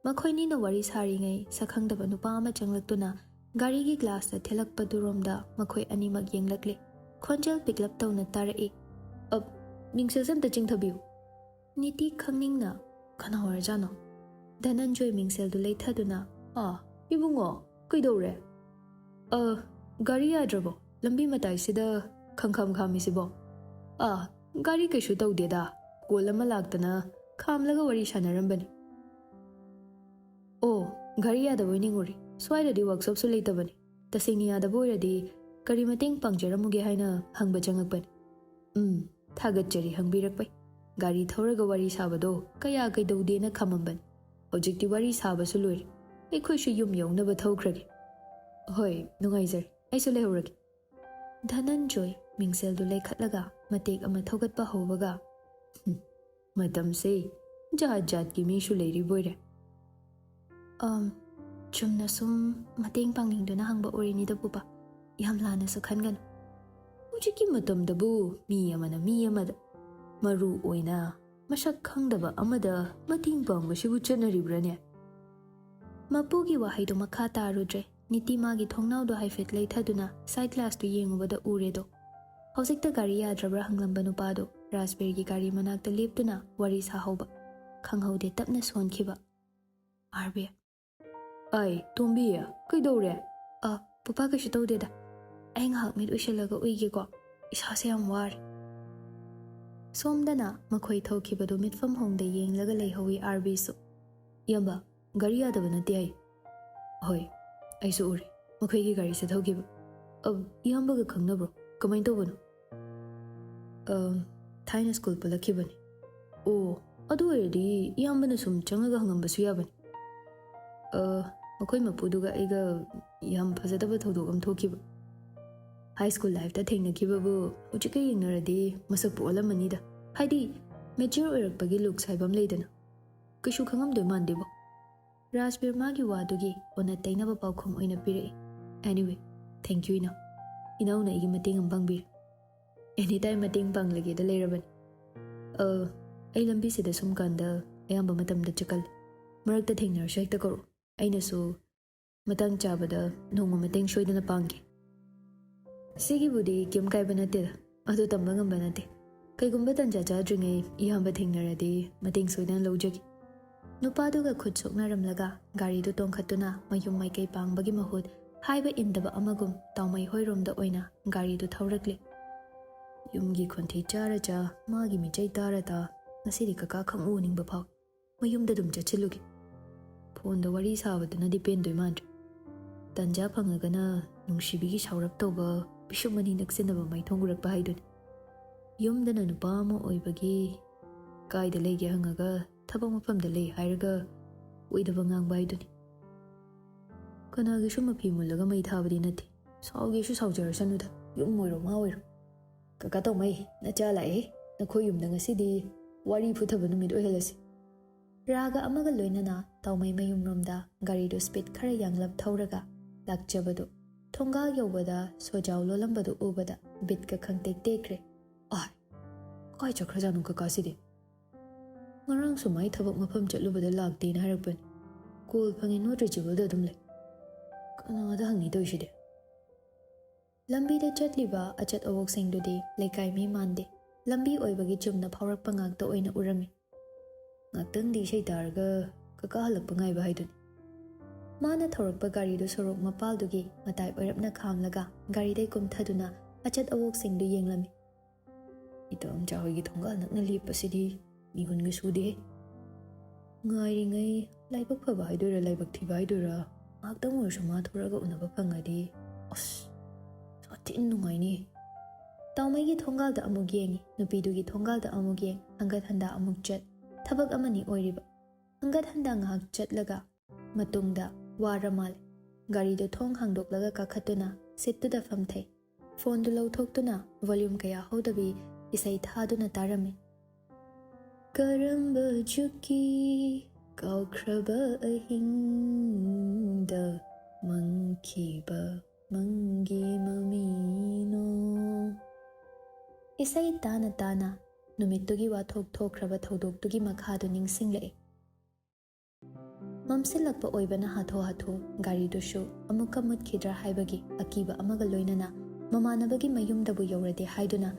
ꯃꯈꯣꯏꯅꯤꯅ ꯋꯥꯔꯤ ꯁꯥꯔꯤꯉꯩ ꯁꯛꯈꯪꯗꯕ ꯅꯨꯄꯥ ꯑꯃ ꯆꯪꯂꯛꯇꯨꯅ ꯒꯥꯔꯤꯒꯤ ꯒ꯭ꯂꯥꯁꯇ ꯊꯦꯜꯂꯛꯄꯗꯨꯔꯣꯝꯗ ꯃꯈꯣꯏ ꯑꯅꯤꯃꯛ ꯌꯦꯡꯂꯛꯂꯦ. ꯈꯣꯟꯖꯦꯜ ꯄꯤꯛꯂꯞ ꯇꯧꯅ ꯇꯥꯔꯛꯏ. ꯃꯤꯡꯁꯦꯜꯁꯦ ꯑꯝꯇ ꯆꯤꯡꯊꯕꯤꯌꯨ. ꯅꯤꯇꯤ ꯈꯪꯅꯤꯡꯅ, ꯀꯅꯥ ꯑꯣꯏꯔꯖꯥꯠꯅꯣ? ꯙꯅꯟꯖꯣꯏ ꯃꯤꯡꯁꯦꯜꯗꯨ ꯂꯩꯊꯗꯨꯅ, ꯏꯕꯨꯡꯉꯣ, ꯀꯩꯗꯧꯔꯦ? ꯒꯥꯔꯤ ꯌꯥꯗ꯭ꯔꯕꯣ? ꯂꯝꯕꯤ ꯃꯇꯥꯏꯁꯤꯗ ꯈꯪꯈꯥꯝ ꯈꯥꯝꯃꯤꯁꯤꯕꯣ? ꯒꯥꯔꯤ ꯀꯩꯁꯨ ꯇꯧꯗꯦꯗ. ꯀꯣꯜ ꯑꯃ ꯂꯥꯛꯇꯅ ꯈꯥꯝꯂꯒ ꯋꯥꯔꯤ ꯁꯥꯟꯅꯔꯝꯕꯅꯤ. ꯑꯣ, ꯒꯥꯔꯤ ꯌꯥꯗꯕꯣꯏ ꯅꯤꯡꯉꯨꯔꯦ. ꯁ꯭ꯋꯥꯏꯗꯗꯤ ꯋꯥꯔꯛꯁꯣꯞꯁꯨ ꯂꯩꯇꯕꯅꯤ. ꯇꯁꯦꯡꯅ ꯌꯥꯗꯕ ꯑꯣꯏꯔꯗꯤ ꯀꯔꯤ ꯃꯇꯦꯡ ꯄꯥꯡꯖꯔꯝꯃꯨꯒꯦ ꯍꯥꯏꯅ ꯍꯪꯕ ꯆꯪꯉꯛꯄꯅꯤ. ꯊꯥꯒꯠꯆꯔꯤ ꯍꯪꯕꯤꯔꯛꯄꯩ. ꯒꯥꯔꯤ ꯊꯧꯔꯒ ꯋꯥꯔꯤ ꯁꯥꯕꯗꯣ ꯀꯌꯥ ꯀꯩꯗꯧꯗꯦꯅ ꯈꯝꯃꯝꯕꯅꯤ. ꯍꯧꯖꯤꯛꯇꯤ ꯋꯥꯔꯤ ꯁꯥꯕꯁꯨ ꯂꯣꯏꯔꯦ. ꯑꯩꯈꯣꯏꯁꯨ ꯌꯨꯝ ꯌꯧꯅꯕ ꯊꯧꯈ꯭ꯔꯒꯦ. ꯍꯣꯏ, ꯅꯨꯡꯉꯥꯏꯖꯔꯦ. ꯑꯩꯁꯨ ꯂꯩꯍꯧꯔꯒꯦ. ꯙꯅꯟꯖꯣꯏ ꯃꯤꯡꯁꯦꯜꯗꯨ ꯂꯩꯈꯠꯂꯒ ꯃꯇꯦꯛ ꯑꯃ ꯊꯧꯒꯠꯄ ꯍꯧꯕꯒ, ꯃꯇꯝꯁꯦ ꯖꯥꯠ ꯖꯥꯠꯀꯤ ꯃꯤꯁꯨ ꯂꯩꯔꯤꯕꯣꯏꯔꯦ. ꯆꯨꯝꯅ ꯁꯨꯝ ꯃꯇꯦꯡ ꯄꯥꯡꯅꯤꯡꯗꯨꯅ ꯍꯪꯕ ꯑꯣꯏꯔꯤꯅꯤꯗ ꯄꯨꯄꯥ. ꯌꯥꯝ ꯂꯥꯟꯅꯁꯨ ꯈꯟꯒꯅꯨ. ꯍꯧꯖꯤꯛꯀꯤ ꯃꯇꯝꯗꯕꯨ ꯃꯤ ꯑꯃꯅ ꯃꯤ ꯑꯃꯗ, ꯃꯔꯨ ꯑꯣꯏꯅ ꯃꯁꯛ ꯈꯪꯗꯕ ꯑꯃꯗ ꯃꯇꯦꯡ ꯄꯥꯡꯕꯁꯤꯕꯨ ꯆꯠꯅꯔꯤꯕ꯭ꯔꯥꯅꯦ? ꯃꯄꯨꯒꯤ ꯋꯥꯍꯩꯗꯨ ꯃꯈꯥ ꯇꯥꯔꯨꯗ꯭ꯔꯦ. ꯅꯤꯇꯤ ꯃꯥꯒꯤ ꯊꯣꯡꯅꯥꯎꯗꯣ ꯍꯥꯏꯐꯦꯠ ꯂꯩꯊꯗꯨꯅ ꯁꯥꯏꯠ ꯒ꯭ꯂꯥꯁꯇꯨ ꯌꯦꯡꯉꯨꯕꯗ ꯎꯔꯦꯗꯣ. ꯍꯧꯖꯤꯛꯇ ꯒꯥꯔꯤ ꯌꯥꯗ꯭ꯔꯕ꯭ꯔꯥ ꯍꯪꯂꯝꯕ ꯅꯨꯄꯥꯗꯣ ꯔꯥꯖꯕꯤꯔꯒꯤ ꯒꯥꯔꯤ ꯃꯅꯥꯛꯇ ꯂꯦꯞꯇꯨꯅ ꯋꯥꯔꯤ ꯁꯥꯍꯧꯕ. ꯈꯪꯍꯧꯗꯦ ꯇꯞꯅ ꯁꯣꯟꯈꯤꯕ. ꯑꯥꯔꯕꯤ. ꯇꯣꯝꯕꯤ, ꯀꯩꯗꯧꯔꯦ? ꯄꯨꯄꯥ ꯀꯩꯁꯨ ꯇꯧꯗꯦꯗ. ꯑꯩ ꯉꯥꯏꯍꯥꯛ ꯃꯤꯠ ꯎꯏꯁꯤꯜꯂꯒ ꯎꯏꯒꯦꯀꯣ. ꯏꯁꯥꯁꯦ ꯌꯥꯝ ꯋꯥꯔꯦ. ꯁꯣꯝꯗꯅ ꯃꯈꯣꯏ ꯊꯧꯈꯤꯕꯗꯨ ꯃꯤꯠꯐꯝ ꯍꯣꯡꯗ ꯌꯦꯡꯂꯒ ꯂꯩꯍꯧꯏ ꯑꯥꯔꯕꯤꯁꯨ. ꯏꯌꯥꯝꯕ, ꯒꯥꯔꯤ ꯌꯥꯗꯕ ꯅꯠꯇꯦ ꯍꯥꯏ. ꯍꯣꯏ, ꯑꯩꯁꯨ ꯎꯔꯦ ꯃꯈꯣꯏꯒꯤ ꯒꯥꯔꯤꯁꯦ ꯊꯧꯈꯤꯕ. ꯏꯌꯥꯝꯕꯒ ꯈꯪꯅꯕ꯭ꯔꯣ? ꯀꯃꯥꯏꯅ ꯇꯧꯕꯅꯣ? ꯊꯥꯏꯅ ꯁ꯭ꯀꯨꯜ ꯄꯨꯜꯂꯛꯈꯤꯕꯅꯤ. ꯑꯣ, ꯑꯗꯨ ꯑꯣꯏꯔꯗꯤ ꯏꯌꯥꯝꯕꯅ ꯁꯨꯝ ꯆꯪꯉꯒ ꯍꯪꯉꯝꯕꯁꯨ ꯌꯥꯕꯅꯤ. ꯃꯈꯣꯏ ꯃꯄꯨꯗꯨꯒ ꯑꯩꯒ ꯌꯥꯝ ꯐꯖꯗꯕ ꯊꯧꯗꯣꯛ ꯑꯃ ꯊꯣꯛꯈꯤꯕ. ꯍꯥꯏ ꯁ꯭ꯀꯨꯜ ꯂꯥꯏꯐꯇ ꯊꯦꯡꯅꯈꯤꯕꯕꯨ ꯍꯧꯖꯤꯛꯀ ꯌꯦꯡꯅꯔꯗꯤ ꯃꯁꯛꯄꯨ ꯑꯣꯜꯂꯝꯃꯅꯤꯗ. ꯍꯥꯏꯗꯤ ꯃꯦꯆ꯭ꯌꯣꯔ ꯑꯣꯏꯔꯛꯄꯒꯤ ꯂꯨꯛꯁ ꯍꯥꯏꯕ ꯑꯃ ꯂꯩꯗꯅ. ꯀꯩꯁꯨ ꯈꯪꯉꯝꯗꯣꯏ ꯃꯥꯟꯗꯦꯕꯣ. ꯔꯥꯖꯕꯤꯔ ꯃꯥꯒꯤ ꯋꯥꯗꯨꯒꯤ ꯑꯣꯟꯅ ꯇꯩꯅꯕ ꯄꯥꯎꯈꯨꯝ ꯑꯣꯏꯅ ꯄꯤꯔꯛꯏ. ꯑꯦꯅꯤꯋꯦ, ꯊꯦꯡꯛ ꯌꯨ ꯏꯅꯥꯎ. ꯏꯅꯥꯎꯅ ꯑꯩꯒꯤ ꯃꯇꯦꯡ ꯑꯃ ꯄꯥꯡꯕꯤꯔꯦ. ꯑꯦꯅꯤ ꯇꯥꯏꯝ ꯃꯇꯦꯡ ꯄꯥꯡꯂꯒꯦꯗ ꯂꯩꯔꯕꯅꯤ. ꯑꯩ ꯂꯝꯕꯤꯁꯤꯗ ꯁꯨꯝ ꯀꯥꯟꯗ ꯑꯌꯥꯝꯕ ꯃꯇꯝꯗ ꯆꯠꯀꯜꯂꯤ. ꯃꯔꯛꯇ ꯊꯦꯡꯅꯔꯁꯨ ꯍꯦꯛꯇ ꯀꯧꯔꯛꯎ. ꯑꯩꯅꯁꯨ ꯃꯇꯥꯡ ꯆꯥꯕꯗ ꯅꯣꯡꯃ ꯃꯇꯦꯡ ꯁꯣꯏꯗꯅ ꯄꯥꯡꯒꯦ. ꯁꯤꯒꯤꯕꯨꯗꯤ ꯀꯩꯝ ꯀꯥꯏꯕ ꯅꯠꯇꯦꯗ. ꯑꯗꯨ ꯇꯝꯕ ꯉꯝꯕ ꯅꯠꯇꯦ. ꯀꯩꯒꯨꯝꯕ ꯇꯟꯖꯥ ꯆꯥꯗ꯭ꯔꯤꯉꯩ ꯏꯌꯥꯝꯕ ꯊꯦꯡꯅꯔꯗꯤ ꯃꯇꯦꯡ ꯁꯣꯏꯗꯅ ꯂꯧꯖꯒꯦ. ꯅꯨꯄꯥꯗꯨꯒ ꯈꯨꯠ ꯁꯣꯛꯅꯔꯝꯂꯒ ꯒꯥꯔꯤꯗꯨ ꯇꯣꯡꯈꯠꯇꯨꯅ ꯃꯌꯨꯝ ꯃꯥꯏꯀꯩ ꯄꯥꯡꯕꯒꯤ ꯃꯍꯨꯠ ꯍꯥꯏꯕ ꯏꯟꯗꯕ ꯑꯃꯒꯨꯝ ꯇꯥꯎꯃꯩ ꯍꯣꯏꯔꯣꯝꯗ ꯑꯣꯏꯅ ꯒꯥꯔꯤꯗꯨ ꯊꯧꯔꯛꯂꯤ꯫ ꯌꯨꯝꯒꯤ ꯈꯣꯟꯊꯤ ꯆꯥꯔ ꯆꯥ ꯃꯥꯒꯤ ꯃꯤꯆꯩ ꯇꯥꯔ ꯇꯥ ꯉꯁꯤꯗꯤ ꯀꯀꯥ ꯈꯪꯎ ꯎꯅꯤꯡꯕ ꯐꯥꯎ ꯃꯌꯨꯝꯗ ꯑꯗꯨꯝ ꯆꯠꯁꯤꯜꯂꯨꯒꯦ꯫ ꯐꯣꯟꯗ ꯋꯥꯔꯤ ꯁꯥꯕꯗꯨꯅꯗꯤ ꯄꯦꯟꯗꯣꯏ ꯃꯥꯟꯗ꯭ꯔꯦ꯫ ꯇꯟꯖꯥ ꯐꯪꯉꯒꯅ ꯅꯨꯡꯁꯤꯕꯤꯒꯤ ꯁꯥꯎꯔꯞ ꯇꯧꯕ ꯄꯤꯁꯨꯝ ꯑꯅꯤ ꯅꯛꯁꯤꯟꯅꯕ ꯃꯥꯏꯊꯣꯡ ꯎꯔꯛꯄ ꯍꯥꯏꯗꯨꯅꯤ꯫ ꯌꯨꯝꯗꯅ ꯅꯨꯄꯥ ꯑꯃ ꯑꯣꯏꯕꯒꯤ ꯀꯥꯏꯗ ꯂꯩꯒꯦ ꯍꯪꯉꯒ ꯊꯕꯛ ꯃꯐꯝꯗ ꯂꯩ ꯍꯥꯏꯔꯒ ꯑꯣꯏꯗꯕ ꯉꯥꯡꯕ ꯍꯥꯏꯗꯨꯅꯤ꯫ ꯀꯅꯥꯒꯤꯁꯨ ꯃꯐꯤ ꯃꯨꯜꯂꯒ ꯃꯩ ꯊꯥꯕꯗꯤ ꯅꯠꯇꯦ꯫ ꯁꯥꯎꯒꯦꯁꯨ ꯁꯥꯎꯖꯔꯁꯅꯨꯗ ꯌꯨꯝ ꯑꯣꯏꯔꯣ ꯃꯥ ꯑꯣꯏꯔꯣ꯫ ꯀꯀꯥ ꯇꯧꯃꯩ ꯅꯆꯥ ꯂꯥꯛꯑꯦ, ꯅꯈꯣꯏ ꯌꯨꯝꯗ ꯉꯁꯤꯗꯤ ꯋꯥꯔꯤ ꯐꯨꯊꯕ ꯅꯨꯃꯤꯠ ꯑꯣꯏꯍꯜꯂꯁꯤ꯫ ꯔꯥꯒ ꯑꯃꯒ ꯂꯣꯏꯅꯅ ꯇꯥꯎꯃꯩ ꯃꯌꯨꯝꯔꯣꯝꯗ ꯒꯥꯔꯤꯗꯨ ꯁ꯭ꯄꯤꯗ ꯈꯔ ꯌꯥꯡꯂꯞ ꯊꯧꯔꯒ ꯂꯥꯛꯆꯕꯗꯨ ꯊꯣꯡꯒꯥꯜ ꯌꯧꯕꯗ ꯁꯣꯖꯥꯎ ꯂꯣꯜꯂꯝꯕꯗꯨ ꯎꯕꯗ ꯕꯤꯠꯀ ꯈꯪꯇꯦꯛ ꯇꯦꯛꯈ꯭ꯔꯦ꯫ ꯀꯥꯏ ꯆꯠꯈ꯭ꯔꯖꯥꯠꯅꯣ ꯀꯀꯥꯁꯤꯗꯤ? ꯉꯔꯥꯡꯁꯨ ꯃꯥꯏ ꯊꯕꯛ ꯃꯐꯝ ꯆꯠꯂꯨꯕꯗ ꯂꯥꯛꯇꯦꯅ ꯍꯥꯏꯔꯛꯄꯅꯤ꯫ ꯀꯣꯜ ꯐꯪꯉꯤ ꯅꯣꯠ ꯔꯤꯆꯦꯕꯜꯗ ꯑꯗꯨꯝ ꯂꯩ꯫ ꯀꯅꯥꯗ ꯍꯪꯅꯤ ꯇꯧꯏꯁꯤꯗꯤ? ꯂꯝꯕꯤꯗ ꯆꯠꯂꯤꯕ ꯑꯆꯠ ꯑꯋꯣꯛꯁꯤꯡꯗꯨꯗꯤ ꯂꯩꯀꯥꯏ ꯃꯤ ꯃꯥꯟꯗꯦ꯫ ꯂꯝꯕꯤ ꯑꯣꯏꯕꯒꯤ ꯆꯨꯝꯅ ꯐꯥꯎꯔꯛꯄ ꯉꯥꯛꯇ ꯑꯣꯏꯅ ꯎꯔꯝꯃꯤ꯫ ꯉꯥꯛꯇꯪꯗꯤ ꯏꯁꯩ ꯇꯥꯔꯒ ꯀꯀꯥ ꯍꯜꯂꯛꯄ ꯉꯥꯏꯕ ꯍꯥꯏꯗꯨꯅꯤ꯫ ꯃꯥꯅ ꯊꯧꯔꯛꯄ ꯒꯥꯔꯤꯗꯨ ꯁꯣꯔꯣꯛ ꯃꯄꯥꯜꯗꯨꯒꯤ ꯃꯇꯥꯏ ꯑꯣꯏꯔꯞꯅ ꯈꯥꯝꯂꯒ ꯒꯥꯔꯤꯗꯩ ꯀꯨꯝꯊꯗꯨꯅ ꯑꯆꯠ ꯑꯋꯣꯛꯁꯤꯡꯗꯨ ꯌꯦꯡꯂꯝꯃꯤ꯫ ꯏꯇꯣꯝꯆꯥ ꯍꯣꯏꯒꯤ ꯊꯣꯡꯒꯥꯜ ꯅꯛꯅ ꯂꯦꯞꯄꯁꯤꯗꯤ ꯃꯤꯍꯨꯟꯒ ꯁꯨꯗꯦ꯫ ꯉꯥꯏꯔꯤꯉꯩ ꯂꯥꯏꯕꯛ ꯐꯕ ꯍꯥꯏꯗꯣꯏꯔꯥ ꯂꯥꯏꯕꯛ ꯊꯤꯕ ꯍꯥꯏꯗꯣꯏꯔꯥ ꯉꯥꯛꯇꯪ ꯑꯣꯏꯔꯁꯨ ꯃꯥ ꯊꯣꯔꯛꯑꯒ ꯎꯅꯕ ꯐꯪꯉꯗꯤ ꯁꯥꯊꯤꯅ ꯅꯨꯡꯉꯥꯏꯅꯤ꯫ ꯇꯥꯎꯃꯩꯒꯤ ꯊꯣꯡꯒꯥꯜꯗ ꯑꯃꯨꯛ ꯌꯦꯡꯉꯤ, ꯅꯨꯄꯤꯗꯨꯒꯤ ꯊꯣꯡꯒꯥꯜꯗ ꯑꯃꯨꯛ ꯌꯦꯡ, ꯍꯪꯒꯠ ꯍꯟꯗꯥ ꯑꯃꯨꯛ ꯆꯠ, ꯊꯕꯛ ꯑꯃꯅꯤ ꯑꯣꯏꯔꯤꯕ꯫ ꯍꯪꯒꯠ ꯍꯟꯗꯥ ꯉꯥꯏꯍꯥꯛ ꯆꯠꯂꯒ ꯃꯇꯨꯡꯗ ꯋꯥꯔ ꯃꯥꯜꯂꯦ꯫ ꯒꯥꯔꯤꯗꯨ ꯊꯣꯡ ꯍꯥꯡꯗꯣꯛꯂꯒ ꯀꯥꯈꯠꯇꯨꯅ ꯁꯤꯠꯇꯨꯗ ꯐꯝꯊꯩ꯫ ꯐꯣꯟꯗꯨ ꯂꯧꯊꯣꯛꯇꯨꯅ ꯚꯣꯜꯌꯨꯝ ꯀꯌꯥ ꯍꯧꯗꯕꯤ ꯏꯁꯩ ꯊꯥꯗꯨꯅ ꯇꯥꯔꯝꯃꯤ꯫ ꯀꯔꯝꯕ ꯖꯨꯒꯀꯤ ꯀꯥꯎꯈ꯭ꯔꯕ ꯑꯍꯤꯡꯗ ꯃꯪꯈꯤꯕ ꯃꯪꯒꯤ ꯃꯃꯤꯅꯣ꯫ ꯏꯁꯩ ꯇꯥꯅ ꯇꯥꯅ ꯅꯨꯃꯤꯠꯇꯨꯒꯤ ꯋꯥꯊꯣꯛ ꯊꯣꯛꯈ꯭ꯔꯕ ꯊꯧꯗꯣꯛꯇꯨꯒꯤ ꯃꯈꯥꯗꯨ ꯅꯤꯡꯁꯤꯡꯂꯛꯏ꯫ ꯃꯝꯁꯤꯜꯂꯛꯄ ꯑꯣꯏꯕꯅ ꯍꯥꯊꯨ ꯍꯥꯊꯨ ꯒꯥꯔꯤꯗꯨꯁꯨ ꯑꯃꯨꯛꯀ ꯃꯨꯠꯈꯤꯗ꯭ꯔꯥ ꯍꯥꯏꯕꯒꯤ ꯑꯀꯤꯕ ꯑꯃꯒ ꯂꯣꯏꯅꯅ ꯃꯃꯥꯟꯅꯕꯒꯤ ꯃꯌꯨꯝꯗꯕꯨ ꯌꯧꯔꯗꯦ ꯍꯥꯏꯗꯨꯅ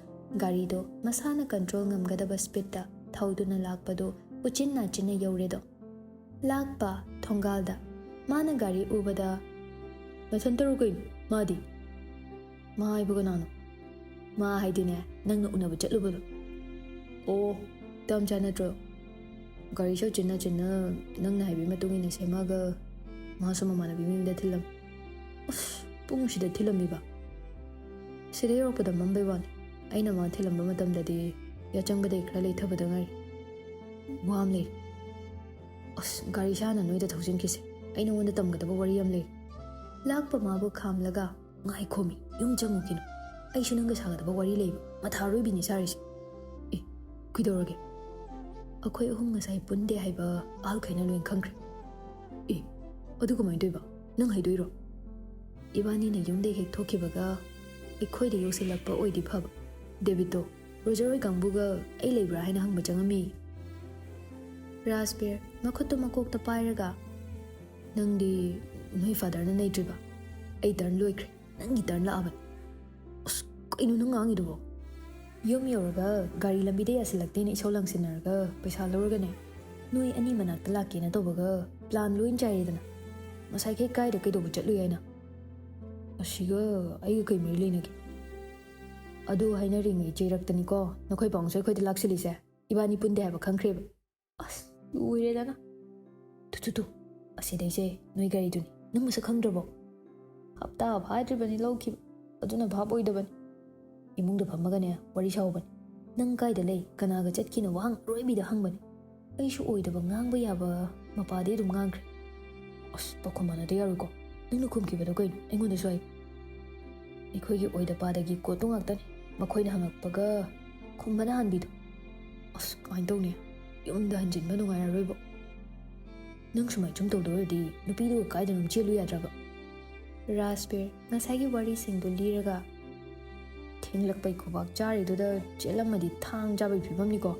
ꯒꯥꯔꯤꯗꯣ ꯃꯁꯥꯅ ꯀꯟꯇ꯭ꯔꯣꯜ ꯉꯝꯒꯗꯕ ꯁ꯭ꯄꯤꯗꯇ ꯊꯧꯗꯨꯅ ꯂꯥꯛꯄꯗꯨ ꯎꯆꯤꯟ ꯅꯥꯆꯤꯟꯅ ꯌꯧꯔꯦꯗꯣ꯫ ꯂꯥꯛꯄ ꯊꯣꯡꯒꯥꯜꯗ ꯃꯥꯅ ꯒꯥꯔꯤ ꯎꯕꯗ ꯅꯊꯟꯇꯔꯣ ꯀꯩꯅꯣ ꯃꯥꯗꯤ? ꯃꯥ ꯍꯥꯏꯕ ꯀꯅꯥꯅꯣ? ꯃꯥ ꯍꯥꯏꯗꯤꯅꯦ ꯅꯪꯅ ꯎꯅꯕ ꯆꯠꯂꯨꯕꯗꯣ꯫ ꯑꯣ ꯇꯝꯆꯥ ꯅꯠꯇ꯭ꯔꯣ? ꯒꯥꯔꯤꯁꯨ ꯆꯤꯟꯅ ꯆꯤꯟꯅ ꯅꯪꯅ ꯍꯥꯏꯕꯒꯤ ꯃꯇꯨꯡ ꯏꯟꯅ ꯁꯦꯝꯃꯒ ꯃꯥꯁꯨ ꯃꯃꯥꯟꯅꯕꯤ ꯃꯌꯨꯝꯗ ꯊꯤꯜꯂꯝꯃꯤ꯫ ꯄꯨꯡꯁꯤꯗ ꯊꯤꯜꯂꯝꯃꯤꯕ? ꯁꯤꯗ ꯌꯧꯔꯛꯄꯗ ꯃꯝꯕꯩ ꯋꯥꯅꯤ꯫ ꯑꯩꯅ ꯃꯥ ꯊꯤꯜꯂꯝꯕ ꯃꯇꯝꯗꯗꯤ ꯌꯥꯆꯪꯕꯗꯩ ꯈꯔ ꯂꯩꯊꯕꯗ ꯉꯥꯏꯔꯤ꯫ ꯋꯥ ꯑꯃ ꯂꯩꯔꯤ꯫ ꯒꯥꯔꯤ ꯁꯥꯅ ꯅꯣꯏꯗ ꯊꯧꯖꯤꯟꯈꯤꯁꯦ꯫ ꯑꯩ ꯅꯉꯣꯟꯗ ꯇꯝꯒꯗꯕ ꯋꯥꯔꯤ ꯑꯃ ꯂꯩꯔꯤ꯫ ꯂꯥꯛꯄ ꯃꯥꯕꯨ ꯈꯥꯝꯂꯒ ꯉꯥꯏꯈꯣꯃꯤ ꯌꯨꯝ ꯆꯪꯉꯨꯈꯤꯅꯨ, ꯑꯩꯁꯨ ꯅꯪꯒ ꯁꯥꯒꯗꯕ ꯋꯥꯔꯤ ꯂꯩꯕ, ꯃꯊꯥ ꯑꯔꯣꯏꯕꯤꯅꯤ ꯁꯥꯔꯤꯁꯦ꯫ ꯀꯩꯗꯧꯔꯒꯦ? ꯑꯩꯈꯣꯏ ꯑꯍꯨꯝ ꯉꯁꯥꯏ ꯄꯨꯟꯗꯦ ꯍꯥꯏꯕ ꯑꯍꯜꯈꯩꯅ ꯂꯣꯏ ꯈꯪꯈ꯭ꯔꯦ꯫ ꯑꯗꯨ ꯀꯃꯥꯏꯅ ꯇꯧꯏꯕ? ꯅꯪ ꯍꯥꯏꯗꯣꯏꯔꯣ? ꯏꯕꯥꯅꯤꯅ ꯌꯨꯝꯗꯩ ꯍꯦꯛ ꯊꯣꯛꯈꯤꯕꯒ ꯑꯩꯈꯣꯏꯗ ꯌꯧꯁꯤꯜꯂꯛꯄ ꯑꯣꯏꯗꯤ ꯐꯕ ꯗꯦꯕꯤꯠꯇꯣ ꯔꯣꯖꯔ ꯍꯣꯏ ꯀꯥꯡꯕꯨꯒ ꯑꯩ ꯂꯩꯕ꯭ꯔꯥ ꯍꯥꯏꯅ ꯍꯪꯕ ꯆꯪꯉꯝꯃꯤ꯫ ꯔꯥꯖꯕꯤꯔ ꯃꯈꯨꯠꯇꯨ ꯃꯀꯣꯛꯇ ꯄꯥꯏꯔꯒ ꯅꯪꯗꯤ ꯅꯣꯏ ꯐꯥꯗꯔꯅ ꯂꯩꯇ꯭ꯔꯤꯕ? ꯑꯩ ꯇꯔꯟ ꯂꯣꯏꯈ꯭ꯔꯦ, ꯅꯪꯒꯤ ꯇꯔꯟ ꯂꯥꯛꯑꯕꯅꯤ꯫ ꯀꯩꯅꯣ ꯅꯪ ꯉꯥꯡꯉꯤꯗꯨꯕꯣ? ꯌꯨꯝ ꯌꯧꯔꯒ ꯒꯥꯔꯤ ꯂꯝꯕꯤꯗ ꯌꯥꯁꯤꯜꯂꯛꯇꯦꯅ ꯏꯁꯧ ꯂꯥꯡꯁꯤꯟꯅꯔꯒ ꯄꯩꯁꯥ ꯂꯧꯔꯒꯅꯦ ꯅꯣꯏ ꯑꯅꯤ ꯃꯅꯥꯛꯇ ꯂꯥꯛꯀꯦꯅ ꯇꯧꯕꯒ ꯄ꯭ꯂꯥꯟ ꯂꯣꯏ ꯆꯥꯏꯔꯦꯗꯅ ꯉꯁꯥꯏꯈꯩ ꯀꯥꯏꯗ ꯀꯩꯗꯧꯕ ꯆꯠꯂꯨꯏ ꯍꯥꯏꯅ? ꯑꯁꯤꯒ ꯑꯩꯒ ꯀꯩ ꯃꯔꯤ ꯂꯩꯅꯒꯦ? ꯑꯗꯨ ꯍꯥꯏꯅꯔꯤꯉꯩ ꯆꯩꯔꯛꯇꯅꯤꯀꯣ ꯅꯈꯣꯏ ꯄꯥꯎꯡꯁꯨ ꯑꯩꯈꯣꯏꯗ ꯂꯥꯛꯁꯤꯜꯂꯤꯁꯦ꯫ ꯏꯕꯥꯅꯤ ꯄꯨꯟꯗꯦ ꯍꯥꯏꯕ ꯈꯪꯈ꯭ꯔꯦꯕ꯫ ꯂꯣꯏꯔꯦꯗꯅ꯫ ꯇꯨ ꯑꯁꯤꯗꯩꯁꯦ ꯅꯣꯏ ꯒꯥꯔꯤꯗꯨꯅꯤ, ꯅꯪ ꯃꯁꯛ ꯈꯪꯗ꯭ꯔꯕꯣ? ꯍꯞꯇꯥ ꯐꯥꯗ꯭ꯔꯤꯕꯅꯤ ꯂꯧꯈꯤꯕ, ꯑꯗꯨꯅ ꯚꯥꯞ ꯑꯣꯏꯗꯕꯅꯤ꯫ ꯏꯃꯨꯡꯗ ꯐꯝꯃꯒꯅꯦ ꯋꯥꯔꯤ ꯁꯥꯎꯕꯅꯤ꯫ ꯅꯪ ꯀꯥꯏꯗ ꯂꯩ, ꯀꯅꯥꯒ ꯆꯠꯈꯤꯅꯣ ꯋꯥꯍꯪ ꯑꯔꯣꯏꯕꯤꯗ ꯍꯪꯕꯅꯤ꯫ ꯑꯩꯁꯨ ꯑꯣꯏꯗꯕ ꯉꯥꯡꯕ ꯌꯥꯕ ꯃꯄꯥꯗꯤ ꯑꯗꯨꯝ ꯉꯥꯡꯈ꯭ꯔꯦ꯫ ꯄꯥꯎꯈꯨꯝ ꯃꯥꯟꯅꯗ ꯌꯥꯔꯣꯏꯀꯣ? ꯅꯪꯅ ꯈꯨꯝꯈꯤꯕꯗꯣ ꯀꯩꯅꯣ ꯑꯩꯉꯣꯟꯗꯁꯨ ꯍꯥꯏ꯫ ꯑꯩꯈꯣꯏꯒꯤ ꯑꯣꯏꯗ ꯄꯥꯗꯒꯤ ꯀꯣꯠꯇꯨ ꯉꯥꯛꯇꯅꯤ, ꯃꯈꯣꯏꯅ ꯍꯪꯉꯛꯄꯒ ꯈꯨꯝꯕꯅ ꯍꯥꯟꯕꯤꯗꯣ꯫ ꯀꯃꯥꯏꯅ ꯇꯧꯅꯤ? ꯌꯨꯝꯗ ꯍꯟꯖꯤꯟꯕ ꯅꯨꯡꯉꯥꯏꯔꯔꯣꯏꯕ꯫ ꯅꯪ ꯁꯨꯃꯥꯏꯅ ꯁꯨꯝ ꯇꯧꯗꯣꯏꯔꯗꯤ ꯅꯨꯄꯤꯗꯨꯒ ꯀꯥꯏꯗꯅꯣꯝ ꯆꯦꯜꯂꯨ ꯌꯥꯗ꯭ꯔꯕ? ꯔꯥꯖꯕꯤꯔ ꯉꯁꯥꯏꯒꯤ ꯋꯥꯔꯤꯁꯤꯡꯗꯨ ꯂꯤꯔꯒ ꯊꯦꯡꯂꯛꯄꯩ ꯈꯨꯕꯥꯛ ꯆꯥꯔꯤꯗꯨꯗ ꯆꯦꯜꯂꯝꯃꯗꯤ ꯊꯥꯡ ꯆꯥꯕꯩ ꯐꯤꯕꯝꯅꯤꯀꯣ꯫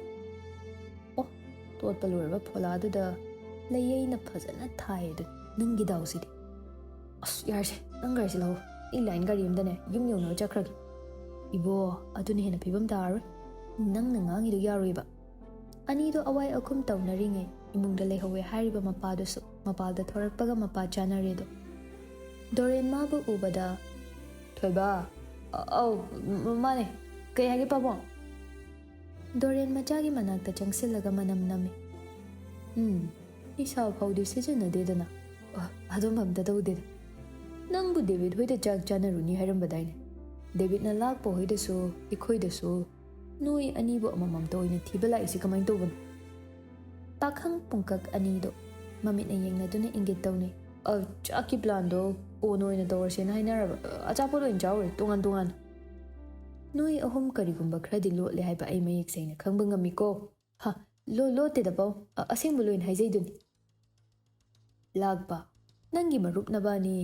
ꯇꯣꯠꯄ ꯂꯣꯏꯔꯕ ꯐꯣꯂꯥꯗꯨꯗ ꯂꯩꯌꯩꯅ ꯐꯖꯅ ꯊꯥꯏ ꯑꯗꯨꯅꯤ ꯅꯪꯒꯤ ꯗꯥꯎꯁꯤꯗꯤ꯫ ꯌꯥꯔꯁꯦ, ꯅꯪ ꯒꯥꯔꯤꯁꯤ ꯂꯧꯍꯧꯔꯣ, ꯑꯩ ꯂꯥꯏꯟ ꯒꯥꯔꯤ ꯑꯃꯗꯅꯦ ꯌꯨꯝ ꯌꯧꯅꯕ ꯆꯠꯈ꯭ꯔꯒꯦ꯫ ꯏꯕꯣ ꯑꯗꯨꯅ ꯍꯦꯟꯅ ꯐꯤꯕꯝ ꯇꯥꯔꯔꯣꯏ, ꯅꯪꯅ ꯉꯥꯡꯉꯤꯗꯣ ꯌꯥꯔꯣꯏꯕ꯫ ꯑꯅꯤꯗꯣ ꯑꯋꯥꯏ ꯑꯈꯨꯝ ꯇꯧꯅꯔꯤꯉꯩ ꯏꯃꯨꯡꯗ ꯂꯩꯍꯧꯋꯦ ꯍꯥꯏꯔꯤꯕ ꯃꯄꯥꯗꯨꯁꯨ ꯃꯄꯥꯜꯗ ꯊꯣꯔꯛꯄꯒ ꯃꯄꯥ ꯆꯥꯅꯔꯦꯗꯣ꯫ ꯗꯣꯔꯦꯟ ꯃꯥꯕꯨ ꯎꯕꯗ ꯊꯣꯏꯕ, ꯑꯧ ꯃꯥꯅꯦ, ꯀꯩ ꯍꯥꯏꯒꯦ ꯄꯥꯕꯨꯡ? ꯗꯣꯔꯦꯟ ꯃꯆꯥꯒꯤ ꯃꯅꯥꯛꯇ ꯆꯪꯁꯤꯜꯂꯒ ꯃꯅꯝ ꯅꯝꯃꯤ꯫ ꯏꯁꯥ ꯐꯥꯎꯗꯤ ꯁꯤꯖꯤꯟꯅꯗꯦꯗꯅ꯫ ꯑꯗꯨꯝ ꯑꯝꯇ ꯇꯧꯗꯦꯗ꯫ ꯅꯪꯕꯨ ꯗꯦꯕꯤꯠ ꯍꯣꯏꯗ ꯆꯥꯛ ꯆꯥꯅꯔꯨꯅꯤ ꯍꯥꯏꯔꯝꯕꯗꯥꯏꯅꯦ? ꯗꯦꯕꯤꯠꯅ ꯂꯥꯛꯄ ꯍꯣꯏꯗꯁꯨ ꯑꯩꯈꯣꯏꯗꯁꯨ ꯅꯣꯏ ꯑꯅꯤꯕꯨ ꯑꯃꯃꯝꯇ ꯑꯣꯏꯅ ꯊꯤꯕ ꯂꯥꯛꯏꯁꯤ ꯀꯃꯥꯏꯅ ꯇꯧꯕꯅꯣ? ꯄꯥꯈꯪ ꯄꯨꯡꯀꯛ ꯑꯅꯤꯗꯣ ꯃꯃꯤꯠꯅ ꯌꯦꯡꯅꯗꯨꯅ ꯏꯪꯒꯤꯠ ꯇꯧꯅꯩ꯫ ꯆꯥꯛꯀꯤ ꯄ꯭ꯂꯥꯟꯗꯣ ꯀꯣꯟꯅ ꯑꯣꯏꯅ ꯇꯧꯔꯁꯦꯅ ꯍꯥꯏꯅꯔꯕ꯫ ꯑꯆꯥꯄꯣꯠ ꯑꯣꯏꯅ ꯆꯥꯎꯔꯦ ꯇꯣꯉꯥꯟ ꯇꯣꯉꯥꯟ꯫ ꯅꯣꯏ ꯑꯍꯨꯝ ꯀꯔꯤꯒꯨꯝꯕ ꯈꯔꯗꯤ ꯂꯣꯠꯂꯦ ꯍꯥꯏꯕ ꯑꯩ ꯃꯌꯦꯛ ꯁꯦꯡꯅ ꯈꯪꯕ ꯉꯝꯃꯤꯀꯣ꯫ ꯂꯣꯠꯇꯦꯗ ꯄꯥꯎ, ꯑꯁꯦꯡꯕ ꯂꯣꯏꯅ ꯍꯥꯏꯖꯩꯗꯨꯅꯤ꯫ ꯂꯥꯛꯄ, ꯅꯪꯒꯤ ꯃꯔꯨꯞ ꯅꯕꯥꯅꯤ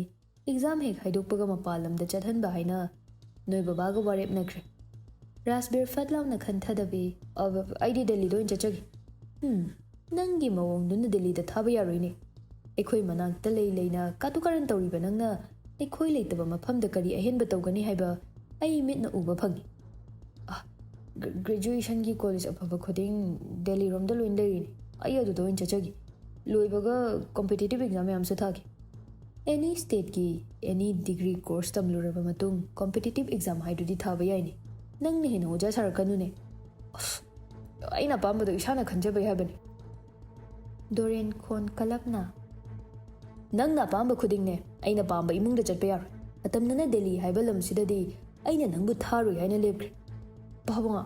ꯑꯦꯛꯖꯥꯝ ꯍꯦꯛ ꯍꯥꯏꯗꯣꯛꯄꯒ ꯃꯄꯥꯟ ꯂꯝꯗ ꯆꯠꯍꯟꯕ ꯍꯥꯏꯅ ꯅꯣꯏ ꯕꯕꯥꯒ ꯋꯥꯔꯦꯞꯅꯈ꯭ꯔꯦ꯫ ꯔꯥꯖꯕꯤꯔ ꯐꯠ ꯂꯥꯎꯅ ꯈꯟꯊꯗꯕꯤ ꯑꯩꯗꯤ ꯗꯦꯜꯂꯤꯗ ꯑꯣꯏꯅ ꯆꯠꯆꯒꯦ꯫ ꯅꯪꯒꯤ ꯃꯑꯣꯡꯗꯨꯅ ꯗꯦꯜꯂꯤꯗ ꯊꯥꯕ ꯌꯥꯔꯣꯏꯅꯦ꯫ ꯑꯩꯈꯣꯏ ꯃꯅꯥꯛꯇ ꯂꯩꯅ ꯀꯥꯇꯨ ꯀꯥꯔꯟ ꯇꯧꯔꯤꯕ ꯅꯪꯅ ꯑꯩꯈꯣꯏ ꯂꯩꯇꯕ ꯃꯐꯝꯗ ꯀꯔꯤ ꯑꯍꯦꯟꯕ ꯇꯧꯒꯅꯤ ꯍꯥꯏꯕ ꯑꯩ ꯃꯤꯠꯅ ꯎꯕ ꯐꯪꯉꯤ꯫ ꯒ꯭ꯔꯦꯖꯨꯑꯦꯁꯟꯒꯤ ꯀꯣꯂꯦꯖ ꯑꯐꯕ ꯈꯨꯗꯤꯡ ꯗꯦꯜꯂꯤꯔꯣꯝꯗ ꯂꯣꯏꯅ ꯂꯩꯔꯤꯅꯤ꯫ ꯑꯩ ꯑꯗꯨꯗ ꯑꯣꯏꯅ ꯆꯠꯆꯒꯦ꯫ ꯂꯣꯏꯕꯒ ꯀꯣꯝꯄꯤꯇꯤꯇꯤꯚ ꯑꯦꯛꯖꯥꯝ ꯃꯌꯥꯝꯁꯨ ꯊꯥꯒꯦ꯫ ꯑꯦꯅꯤ ꯁ꯭ꯇꯦꯠꯀꯤ ꯑꯦꯅꯤ ꯗꯤꯒ꯭ꯔꯤ ꯀꯣꯔꯁ ꯇꯝꯂꯨꯔꯕ ꯃꯇꯨꯡ ꯀꯣꯝꯄꯤꯇꯤꯇꯤꯚ ꯑꯦꯛꯖꯥꯝ ꯍꯥꯏꯗꯨꯗꯤ ꯊꯥꯕ ꯌꯥꯏꯅꯦ꯫ ꯅꯪꯅ ꯍꯦꯟꯅ ꯑꯣꯖꯥ ꯁꯥꯔꯛꯀꯅꯨꯅꯦ꯫ ꯑꯩꯅ ꯑꯄꯥꯝꯕꯗꯣ ꯏꯁꯥꯅ ꯈꯟꯖꯕꯩ ꯍꯥꯏꯕꯅꯤ꯫ ꯗꯣꯔꯦꯟ ꯈꯣꯟ ꯀꯜꯂꯞꯅ ꯅꯪꯅ ꯑꯄꯥꯝꯕ ꯈꯨꯗꯤꯡꯅꯦ ꯑꯩꯅ ꯄꯥꯝꯕ ꯏꯃꯨꯡꯗ ꯆꯠꯄ ꯌꯥꯔꯣꯏ꯫ ꯃꯇꯝꯗꯅ ꯗꯦꯜꯂꯤ ꯍꯥꯏꯕ ꯂꯝꯁꯤꯗꯗꯤ ꯑꯩꯅ ꯅꯪꯕꯨ ꯊꯥꯔꯣꯏ ꯍꯥꯏꯅ ꯂꯦꯞꯈ꯭ꯔꯦ꯫ ꯄꯥꯕꯨꯡ,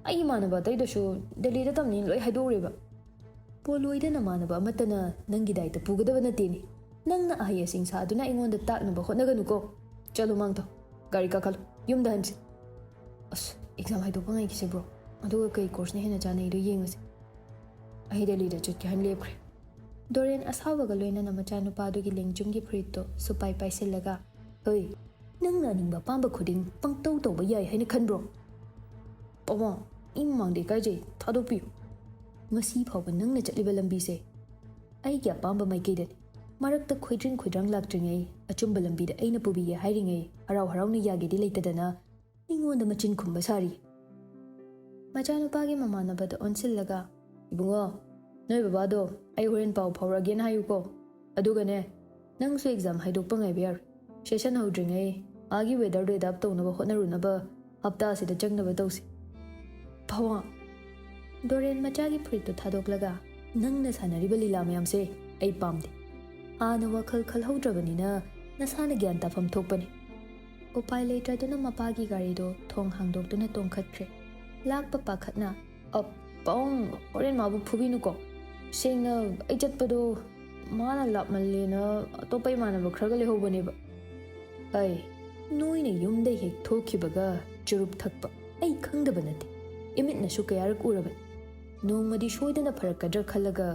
ꯑꯩ ꯏꯃꯥꯟꯅꯕ ꯑꯇꯩꯗꯁꯨ ꯗꯦꯜꯂꯤꯗ ꯇꯝꯅꯤꯅ ꯂꯣꯏ ꯍꯥꯏꯗꯣꯛꯎꯔꯦꯕ꯫ ꯄꯣꯂꯣꯏꯗ ꯅꯃꯥꯟꯅꯕ ꯑꯃꯠꯇꯅ ꯅꯪꯒꯤ ꯗꯥꯏꯇ ꯄꯨꯒꯗꯕ ꯅꯠꯇꯦꯅꯦ꯫ ꯅꯪꯅ ꯑꯍꯩ ꯑꯁꯤꯡ ꯁꯥꯗꯨꯅ ꯑꯩꯉꯣꯟꯗ ꯇꯥꯛꯅꯕ ꯍꯣꯠꯅꯒꯅꯨꯀꯣ꯫ ꯆꯠꯂꯣ ꯃꯥꯡꯊꯧ, ꯒꯥꯔꯤ ꯀꯥꯈꯠꯂꯣ, ꯌꯨꯝꯗ ꯍꯟꯁꯤ꯫ ꯑꯦꯛꯖꯥꯝ ꯍꯥꯏꯗꯣꯛꯄ ꯉꯥꯏꯈꯤꯁꯦ ꯕ꯭ꯔꯣ, ꯑꯗꯨꯒ ꯀꯩ ꯀꯣꯔꯁꯅ ꯍꯦꯟꯅ ꯆꯥꯅꯩꯗꯣ ꯌꯦꯡꯉꯁꯤ꯫ ꯑꯩ ꯗꯦꯜꯂꯤꯗ ꯆꯠꯀꯦ ꯍꯥꯏꯅ ꯂꯦꯞꯈ꯭ꯔꯦ꯫ ꯗꯣꯔꯦꯟ ꯑꯁꯥꯎꯕꯒ ꯂꯣꯏꯅꯅ ꯃꯆꯥꯅꯨꯄꯥꯗꯨꯒꯤ ꯂꯦꯡꯖꯨꯝꯒꯤ ꯐꯨꯔꯤꯠꯇꯣ ꯁꯨꯄꯥꯏ ꯄꯥꯏꯁꯤꯜꯂꯒ ꯅꯪꯅ ꯑꯅꯤꯡꯕ ꯑꯄꯥꯝꯕ ꯈꯨꯗꯤꯡ ꯄꯪꯇꯧ ꯇꯧꯕ ꯌꯥꯏ ꯍꯥꯏꯅ ꯈꯟꯕ꯭ꯔꯣ? ꯄꯥꯕꯨꯡ, ꯃꯤ ꯃꯃꯥꯡꯗ ꯏꯀꯥꯏꯖꯩ, ꯊꯥꯗꯣꯛꯄꯤꯌꯨ꯫ ꯉꯁꯤ ꯐꯥꯎꯕ ꯅꯪꯅ ꯆꯠꯂꯤꯕ ꯂꯝꯕꯤꯁꯦ ꯑꯩꯒꯤ ꯑꯄꯥꯝꯕ ꯃꯥꯏꯀꯩꯗꯅꯤ꯫ ꯃꯔꯛꯇ ꯈꯣꯏꯗ꯭ꯔꯤꯡ ꯂꯥꯛꯇ꯭ꯔꯤꯉꯩ ꯑꯆꯨꯝꯕ ꯂꯝꯕꯤꯗ ꯑꯩꯅ ꯄꯨꯕꯤꯒꯦ ꯍꯥꯏꯔꯤꯉꯩ ꯍꯔꯥꯎ ꯍꯔꯥꯎꯅ ꯌꯥꯒꯦꯗꯤ ꯂꯩꯇꯗꯅ ꯑꯩꯉꯣꯟꯗ ꯃꯆꯤꯟ ꯈꯨꯝꯕ ꯁꯥꯔꯤ꯫ ꯃꯆꯥꯅꯨꯄꯥꯒꯤ ꯃꯃꯥꯟꯅꯕꯗ ꯑꯣꯟꯁꯤꯜꯂꯒ ꯏꯕꯨꯡꯉꯣ, ꯅꯣꯏ ꯕꯕꯥꯗꯣ ꯑꯩ ꯍꯣꯔꯦꯟ ꯄꯥꯎ ꯐꯥꯎꯔꯛꯑꯒꯦꯅ ꯍꯥꯏꯌꯨꯀꯣ꯫ ꯑꯗꯨꯒꯅꯦ, ꯅꯪꯁꯨ ꯑꯦꯛꯖꯥꯝ ꯍꯥꯏꯗꯣꯛꯄ ꯉꯥꯏꯕ ꯌꯥꯔꯣꯏ꯫ ꯁꯦꯁꯟ ꯍꯧꯗ꯭ꯔꯤꯉꯩ ꯃꯥꯒꯤ ꯋꯦꯗꯔꯗꯣ ꯑꯦꯗꯥꯞ ꯇꯧꯅꯕ ꯍꯣꯠꯅꯔꯨꯅꯕ ꯍꯞꯇꯥ ꯑꯁꯤꯗ ꯆꯪꯅꯕ ꯇꯧꯁꯤ꯫ ꯄꯥꯕꯨꯡ, ꯗꯣꯔꯦꯟ ꯃꯆꯥꯒꯤ ꯐꯨꯔꯤꯠꯇꯨ ꯊꯥꯗꯣꯛꯂꯒ ꯅꯪꯅ ꯁꯥꯟꯅꯔꯤꯕ ꯂꯤꯂꯥ ꯃꯌꯥꯝꯁꯦ ꯑꯩ ꯄꯥꯝꯗꯦ꯫ ꯍꯥꯟꯅ ꯋꯥꯈꯜ ꯈꯜꯍꯧꯗ꯭ꯔꯕꯅꯤꯅ ꯅꯁꯥꯅ ꯒ꯭ꯌꯥꯟ ꯇꯥꯐꯝ ꯊꯣꯛꯄꯅꯤ꯫ ꯎꯄꯥꯏ ꯂꯩꯇ꯭ꯔꯗꯨꯅ ꯃꯄꯥꯒꯤ ꯒꯥꯔꯤꯗꯣ ꯊꯣꯡ ꯍꯥꯡꯗꯣꯛꯇꯨꯅ ꯇꯣꯡꯈꯠꯈ꯭ꯔꯦ꯫ ꯂꯥꯛꯄ ꯄꯥꯈꯠꯅ ꯄꯥꯕꯨꯡ, ꯍꯣꯔꯦꯟ ꯃꯥꯕꯨ ꯐꯨꯕꯤꯅꯨꯀꯣ꯫ ꯁꯦꯡꯅ ꯑꯩ ꯆꯠꯄꯗꯣ ꯃꯥꯅ ꯂꯥꯞꯃꯜꯂꯦꯅ ꯑꯇꯣꯞꯄ ꯏꯃꯥꯟꯅꯕ ꯈꯔꯒ ꯂꯩꯍꯧꯕꯅꯦꯕ꯫ ꯅꯣꯏꯅ ꯌꯨꯝꯗ ꯍꯦꯛ ꯊꯣꯛꯈꯤꯕꯒ ꯆꯨꯔꯨꯞ ꯊꯛꯄ ꯑꯩ ꯈꯪꯗꯕ ꯅꯠꯇꯦ꯫ ꯏꯃꯤꯠꯅꯁꯨ ꯀꯌꯥꯔꯛ ꯎꯔꯕꯅꯤ꯫ ꯅꯣꯡꯃꯗꯤ ꯁꯣꯏꯗꯅ ꯐꯔꯛꯀꯗ꯭ꯔꯥ ꯈꯜꯂꯒ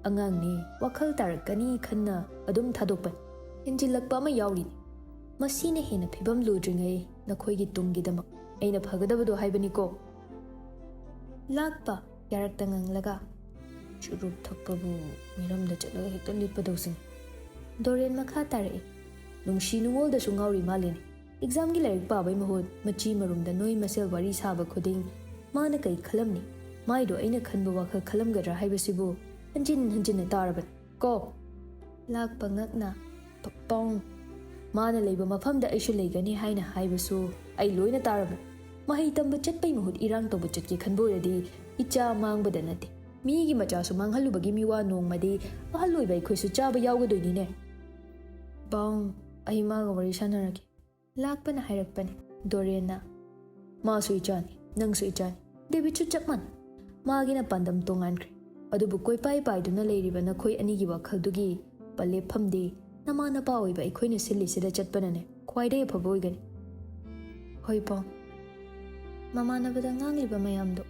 ꯑꯉꯥꯡꯅꯤ ꯋꯥꯈꯜ ꯇꯥꯔꯛꯀꯅꯤ ꯈꯟꯅ ꯑꯗꯨꯝ ꯊꯥꯗꯣꯛꯄꯅꯤ꯫ ꯍꯦꯟꯖꯤꯜꯂꯛꯄ ꯑꯃ ꯌꯥꯎꯔꯤꯅꯤ꯫ ꯃꯁꯤꯅ ꯍꯦꯟꯅ ꯐꯤꯕꯝ ꯂꯨꯗ꯭ꯔꯤꯉꯩ ꯅꯈꯣꯏꯒꯤ ꯇꯨꯡꯒꯤꯗꯃꯛ ꯑꯩꯅ ꯐꯒꯗꯕꯗꯣ ꯍꯥꯏꯕꯅꯤꯀꯣ꯫ ꯂꯥꯛꯄ ꯌꯥꯔꯛꯇ ꯉꯪꯂꯒ ꯆꯨꯔꯨꯞ ꯊꯛꯄꯕꯨ ꯃꯤꯔꯝꯗ ꯆꯠꯂꯒ ꯍꯦꯛꯇ ꯂꯤꯠꯄꯗꯧꯁꯤꯡ꯫ ꯗꯣꯔꯦꯟ ꯃꯈꯥ ꯇꯥꯔꯛꯏ꯫ ꯅꯨꯡꯁꯤ ꯅꯨꯡꯉꯣꯜꯗꯁꯨ ꯉꯥꯎꯔꯤ ꯃꯥꯜꯂꯤꯅꯤ꯫ ꯑꯦꯛꯖꯥꯝꯒꯤ ꯂꯥꯏꯔꯤꯛ ꯄꯥꯕꯩ ꯃꯍꯨꯠ ꯃꯆꯤ ꯃꯔꯨꯝꯗ ꯅꯣꯏ ꯃꯁꯦꯜ ꯋꯥꯔꯤ ꯁꯥꯕ ꯈꯨꯗꯤꯡ ꯃꯥꯅ ꯀꯩ ꯈꯜꯂꯝꯅꯤ, ꯃꯥꯏꯗꯣ ꯑꯩꯅ ꯈꯟꯕ ꯋꯥꯈꯜ ꯈꯜꯂꯝꯒꯗ꯭ꯔꯥ ꯍꯥꯏꯕꯁꯤꯕꯨ ꯍꯟꯖꯤꯟ ꯍꯟꯖꯤꯟꯅ ꯇꯥꯔꯕꯅꯤ ꯀꯣ꯫ ꯂꯥꯛꯄ ꯉꯛꯅ ꯄꯥꯎꯡ, ꯃꯥꯅ ꯂꯩꯕ ꯃꯐꯝꯗ ꯑꯩꯁꯨ ꯂꯩꯒꯅꯤ ꯍꯥꯏꯅ ꯍꯥꯏꯕꯁꯨ ꯑꯩ ꯂꯣꯏꯅ ꯇꯥꯔꯕꯅꯤ꯫ ꯃꯍꯩ ꯇꯝꯕ ꯆꯠꯄꯩ ꯃꯍꯨꯠ ꯏꯔꯥꯡ ꯇꯧꯕ ꯆꯠꯀꯦ ꯈꯟꯕ ꯑꯣꯏꯔꯗꯤ ꯏꯆꯥ ꯃꯥꯡꯕꯗ ꯅꯠꯇꯦ, ꯃꯤꯒꯤ ꯃꯆꯥꯁꯨ ꯃꯥꯡꯍꯜꯂꯨꯕꯒꯤ ꯃꯤꯋꯥ ꯅꯣꯡꯃꯗꯤ ꯑꯍꯜ ꯑꯣꯏꯕ ꯑꯩꯈꯣꯏꯁꯨ ꯆꯥꯕ ꯌꯥꯎꯒꯗꯣꯏꯅꯤꯅꯦ꯫ ꯄꯥꯎꯡ, ꯑꯩ ꯃꯥꯒ ꯋꯥꯔꯤ ꯁꯥꯟꯅꯔꯒꯦ꯫ ꯂꯥꯛꯄꯅ ꯍꯥꯏꯔꯛꯄꯅꯤ꯫ ꯗꯣꯔꯦꯟꯅ ꯃꯥꯁꯨ ꯏꯆꯥꯅꯤ, ꯅꯪꯁꯨ ꯏꯆꯥꯅꯤ, ꯗꯦꯕꯤꯠꯁꯨ ꯆꯞ ꯃꯥꯟꯅꯩ꯫ ꯃꯥꯒꯤꯅ ꯄꯥꯟꯗꯝ ꯇꯣꯉꯥꯟꯈ꯭ꯔꯦ꯫ ꯑꯗꯨꯕꯨ ꯀꯣꯏꯄꯥꯏ ꯄꯥꯏꯗꯨꯅ ꯂꯩꯔꯤꯕ ꯅꯈꯣꯏ ꯑꯅꯤꯒꯤ ꯋꯥꯈꯜꯗꯨꯒꯤ ꯄꯂꯦꯞꯐꯝꯗꯤ ꯅꯃꯥ ꯅꯄꯥ ꯑꯣꯏꯕ ꯑꯩꯈꯣꯏꯅ ꯁꯤꯜꯂꯤꯁꯤꯗ ꯆꯠꯄꯅꯅꯦ ꯈ꯭ꯋꯥꯏꯗꯒꯤ ꯑꯐꯕ ꯑꯣꯏꯒꯅꯤ꯫ ꯍꯣꯏ ꯄꯥꯎꯡ꯫ ꯃꯃꯥꯟꯅꯕꯗ ꯉꯥꯡꯂꯤꯕ ꯃꯌꯥꯝꯗꯣ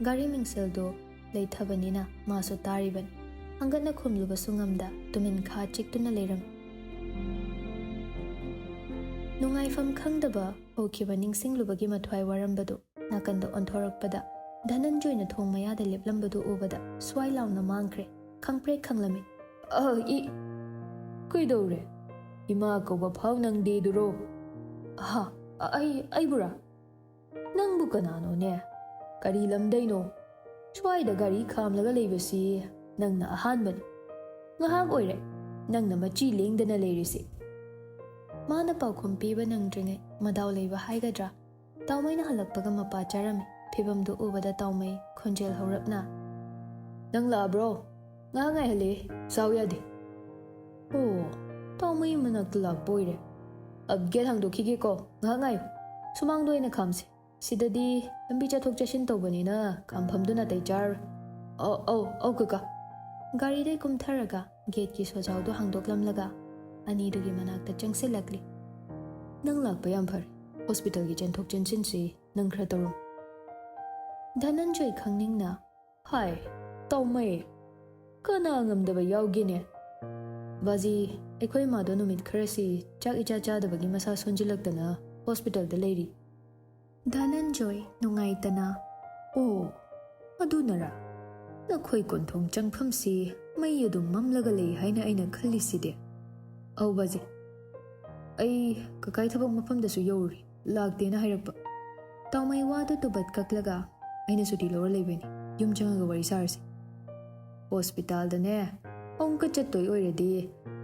ꯒꯥꯔꯤ ꯃꯤꯡꯁꯦꯜꯗꯣ ꯂꯩꯊꯕꯅꯤꯅ ꯃꯥꯁꯨ ꯇꯥꯔꯤꯕꯅꯤ꯫ ꯍꯪꯒꯠꯅ ꯈꯨꯝꯂꯨꯕꯁꯨ ꯉꯝꯗ ꯇꯨꯃꯤꯟ ꯈꯥ ꯆꯤꯛꯇꯨꯅ ꯂꯩꯔꯝꯃꯤ꯫ ꯅꯨꯡꯉꯥꯏꯐꯝ ꯈꯪꯗꯕ ꯍꯧꯈꯤꯕ ꯅꯤꯡꯁꯤꯡꯂꯨꯕꯒꯤ ꯃꯊ꯭ꯋꯥꯏ ꯋꯥꯔꯝꯕꯗꯨ ꯅꯥꯀꯟꯗ ꯑꯣꯟꯊꯣꯔꯛꯄꯗ ꯙꯅꯟꯖꯣꯏꯅ ꯊꯣꯡ ꯃꯌꯥꯗ ꯂꯦꯞꯂꯝꯕꯗꯨ ꯎꯕꯗ ꯁ꯭ꯋꯥꯏ ꯂꯥꯎꯅ ꯃꯥꯡꯈ꯭ꯔꯦ꯫ ꯈꯪꯄ꯭ꯔꯦꯛ ꯈꯪꯂꯝꯃꯤ꯫ ꯀꯩꯗꯧꯔꯦ? ꯏꯃꯥ ꯀꯧꯕ ꯐꯥꯎ ꯅꯪꯗꯦꯗꯨꯔꯣ? ꯑꯩꯕꯨꯔꯥ? ꯅꯪꯕꯨ ꯀꯅꯥꯅꯣꯅꯦ? ꯀꯔꯤ ꯂꯝꯗꯩꯅꯣ? ꯁ꯭ꯋꯥꯏꯗ ꯒꯥꯔꯤ ꯈꯥꯝꯂꯒ ꯂꯩꯕꯁꯤ ꯅꯪꯅ ꯑꯍꯥꯟꯕꯅꯤ ꯉꯍꯥꯛ ꯑꯣꯏꯔꯦ ꯅꯪꯅ ꯃꯆꯤ ꯂꯦꯡꯗꯅ ꯂꯩꯔꯤꯁꯤ ꯃꯥꯅ ꯄꯥꯎꯈꯨꯝ ꯄꯤꯕ ꯅꯪꯗ꯭ꯔꯤꯉꯩ ꯃꯗꯥꯎ ꯂꯩꯕ ꯍꯥꯏꯒꯗ꯭ꯔꯥ ꯇꯥꯎꯃꯩꯅ ꯍꯜꯂꯛꯄꯒ ꯃꯄꯥ ꯆꯥꯔꯝꯃꯤ ꯐꯤꯕꯝꯗꯨ ꯎꯕꯗ ꯇꯥꯎꯃꯩ ꯈꯣꯟꯖꯦꯜ ꯍꯧꯔꯞꯅ ꯅꯪ ꯂꯥꯛꯑꯕ꯭ꯔꯣ ꯉꯍꯥꯛ ꯉꯥꯏꯍꯜꯂꯦ ꯁꯥꯎ ꯌꯥꯗꯦ ꯑꯣ ꯇꯥꯎꯃꯩ ꯃꯅꯥꯛꯇ ꯂꯥꯛꯄ ꯑꯣꯏꯔꯦ ꯒꯦꯠ ꯍꯥꯡꯗꯣꯛꯈꯤꯒꯦꯀꯣ ꯉꯍꯥꯛ ꯉꯥꯏꯌꯨ ꯁꯨꯃꯥꯡꯗ ꯑꯣꯏꯅ ꯈꯥꯝꯁꯦ ꯁꯤꯗꯗꯤ ꯂꯝꯕꯤ ꯆꯠꯊꯣꯛ ꯆꯠꯁꯤꯟ ꯇꯧꯕꯅꯤꯅ ꯈꯥꯝꯐꯝꯗꯨ ꯅꯥꯇꯩ ꯆꯥꯔꯔꯣꯏ ꯑꯧ ꯀꯀꯥ ꯒꯥꯔꯤꯗꯩ ꯀꯨꯝꯊꯔꯒ ꯒꯦꯠꯀꯤ ꯁꯣꯖꯥꯎꯗꯨ ꯍꯥꯡꯗꯣꯛꯂꯝꯂꯒ ꯑꯅꯤꯗꯨꯒꯤ ꯃꯅꯥꯛꯇ ꯆꯪꯁꯤꯜꯂꯛꯂꯤ ꯅꯪ ꯂꯥꯛꯄ ꯌꯥꯝ ꯐꯔꯦ ꯍꯣꯁꯄꯤꯇꯥꯜꯒꯤ ꯆꯦꯟꯊꯣꯛ ꯆꯦꯟꯁꯤꯟꯁꯤ ꯅꯪ ꯈꯔ ꯇꯧꯔꯝ ꯙꯅꯟꯖꯣꯏ ꯈꯪꯅꯤꯡꯅ ꯍꯥꯏ ꯇꯥꯎꯃꯩ ꯀꯅꯥ ꯉꯝꯗꯕ ꯌꯥꯎꯒꯦꯅꯦ ꯕꯥꯖꯤ ꯑꯩꯈꯣꯏ ꯏꯃꯥꯗꯣ ꯅꯨꯃꯤꯠ ꯈꯔꯁꯤ ꯆꯥꯛ ꯏꯆꯥ ꯆꯥꯗꯕꯒꯤ ꯃꯁꯥ ꯁꯣꯟꯖꯤꯜꯂꯛꯇꯅ ꯍꯣꯁꯄꯤꯇꯥꯜꯗ ꯂꯩꯔꯤ ꯙꯅꯟꯖꯣꯏ ꯅꯨꯡꯉꯥꯏꯇꯅ ꯑꯣ ꯑꯗꯨꯅꯔꯥ ꯅꯈꯣꯏ ꯀꯣꯟꯊꯣꯡ ꯆꯪꯐꯝꯁꯤ ꯃꯩ ꯑꯗꯨꯝ ꯃꯝꯂꯒ ꯂꯩ ꯍꯥꯏꯅ ꯑꯩꯅ ꯈꯜꯂꯤꯁꯤꯗꯤ ꯑꯧ ꯕꯥꯖꯤ ꯑꯩ ꯀꯀꯥꯏ ꯊꯕꯛ ꯃꯐꯝꯗꯁꯨ ꯌꯧꯔꯨꯔꯤ ꯂꯥꯛꯇꯦꯅ ꯍꯥꯏꯔꯛꯄ ꯇꯥꯎꯃꯩ ꯋꯥꯗꯨ ꯇꯨꯕꯠ ꯀꯛꯂꯒ ꯑꯩꯅ ꯁꯨꯇꯤ ꯂꯧꯔ ꯂꯩꯕꯩꯅꯤ ꯌꯨꯝ ꯆꯪꯉꯒ ꯋꯥꯔꯤ ꯁꯥꯔꯁꯤ ꯍꯣꯁꯄꯤꯇꯥꯜꯗꯅꯦ ꯑꯃꯨꯛꯀ ꯆꯠꯇꯣꯏ ꯑꯣꯏꯔꯗꯤ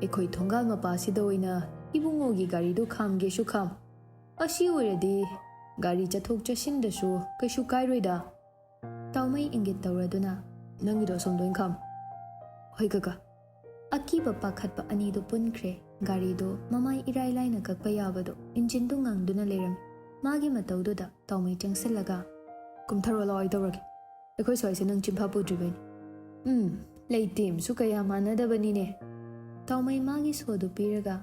ꯑꯩꯈꯣꯏ ꯊꯣꯡꯒꯥꯜ ꯃꯄꯥꯁꯤꯗ ꯑꯣꯏꯅ ꯏꯕꯨꯡꯉꯣꯒꯤ ꯒꯥꯔꯤꯗꯨ ꯈꯥꯝꯒꯦꯁꯨ ꯈꯥꯝ ꯑꯁꯤ ꯑꯣꯏꯔꯗꯤ ꯒꯥꯔꯤ ꯆꯠꯊꯣꯛ ꯆꯠꯁꯤꯟꯗꯁꯨ ꯀꯩꯁꯨ ꯀꯥꯏꯔꯣꯏꯗ ꯇꯥꯎꯃꯩ ꯏꯪꯒꯤꯠ ꯇꯧꯔꯗꯨꯅ ꯅꯪꯒꯤꯗꯣ ꯑꯁꯣꯝꯗ ꯑꯣꯏꯅ ꯈꯥꯝ ꯍꯣꯏ ꯀꯀꯥ ꯑꯀꯤꯕ ꯄꯥꯈꯠꯄ ꯑꯅꯤꯗꯨ ꯄꯨꯟꯈ꯭ꯔꯦ ꯒꯥꯔꯤꯗꯨ ꯃꯃꯥꯏ ꯏꯔꯥꯏ ꯂꯥꯏꯅ ꯀꯛꯄ ꯌꯥꯕꯗꯣ ꯏꯟꯖꯤꯟꯗꯨ ꯉꯪꯗꯨꯅ ꯂꯩꯔꯝꯃꯤ ꯃꯥꯒꯤ ꯃꯇꯧꯗꯨꯗ ꯇꯥꯎꯃꯩ ꯆꯪꯁꯤꯜꯂꯒ ꯀꯨꯝꯊꯔꯣ ꯂꯥꯛꯑꯣ ꯑꯩ ꯇꯧꯔꯒꯦ ꯑꯩꯈꯣꯏ ꯁ꯭ꯋꯥꯏꯁꯦ ꯅꯪ ꯆꯤꯟꯐꯥ ꯄꯨꯗ꯭ꯔꯤꯕꯩꯅꯤ ꯂꯩꯇꯦꯝꯁꯨ ꯀꯌꯥ ꯃꯥꯟꯅꯗꯕꯅꯤꯅꯦ ꯇꯥꯎꯃꯩ ꯃꯥꯒꯤ ꯁꯣꯗꯨ ꯄꯤꯔꯒ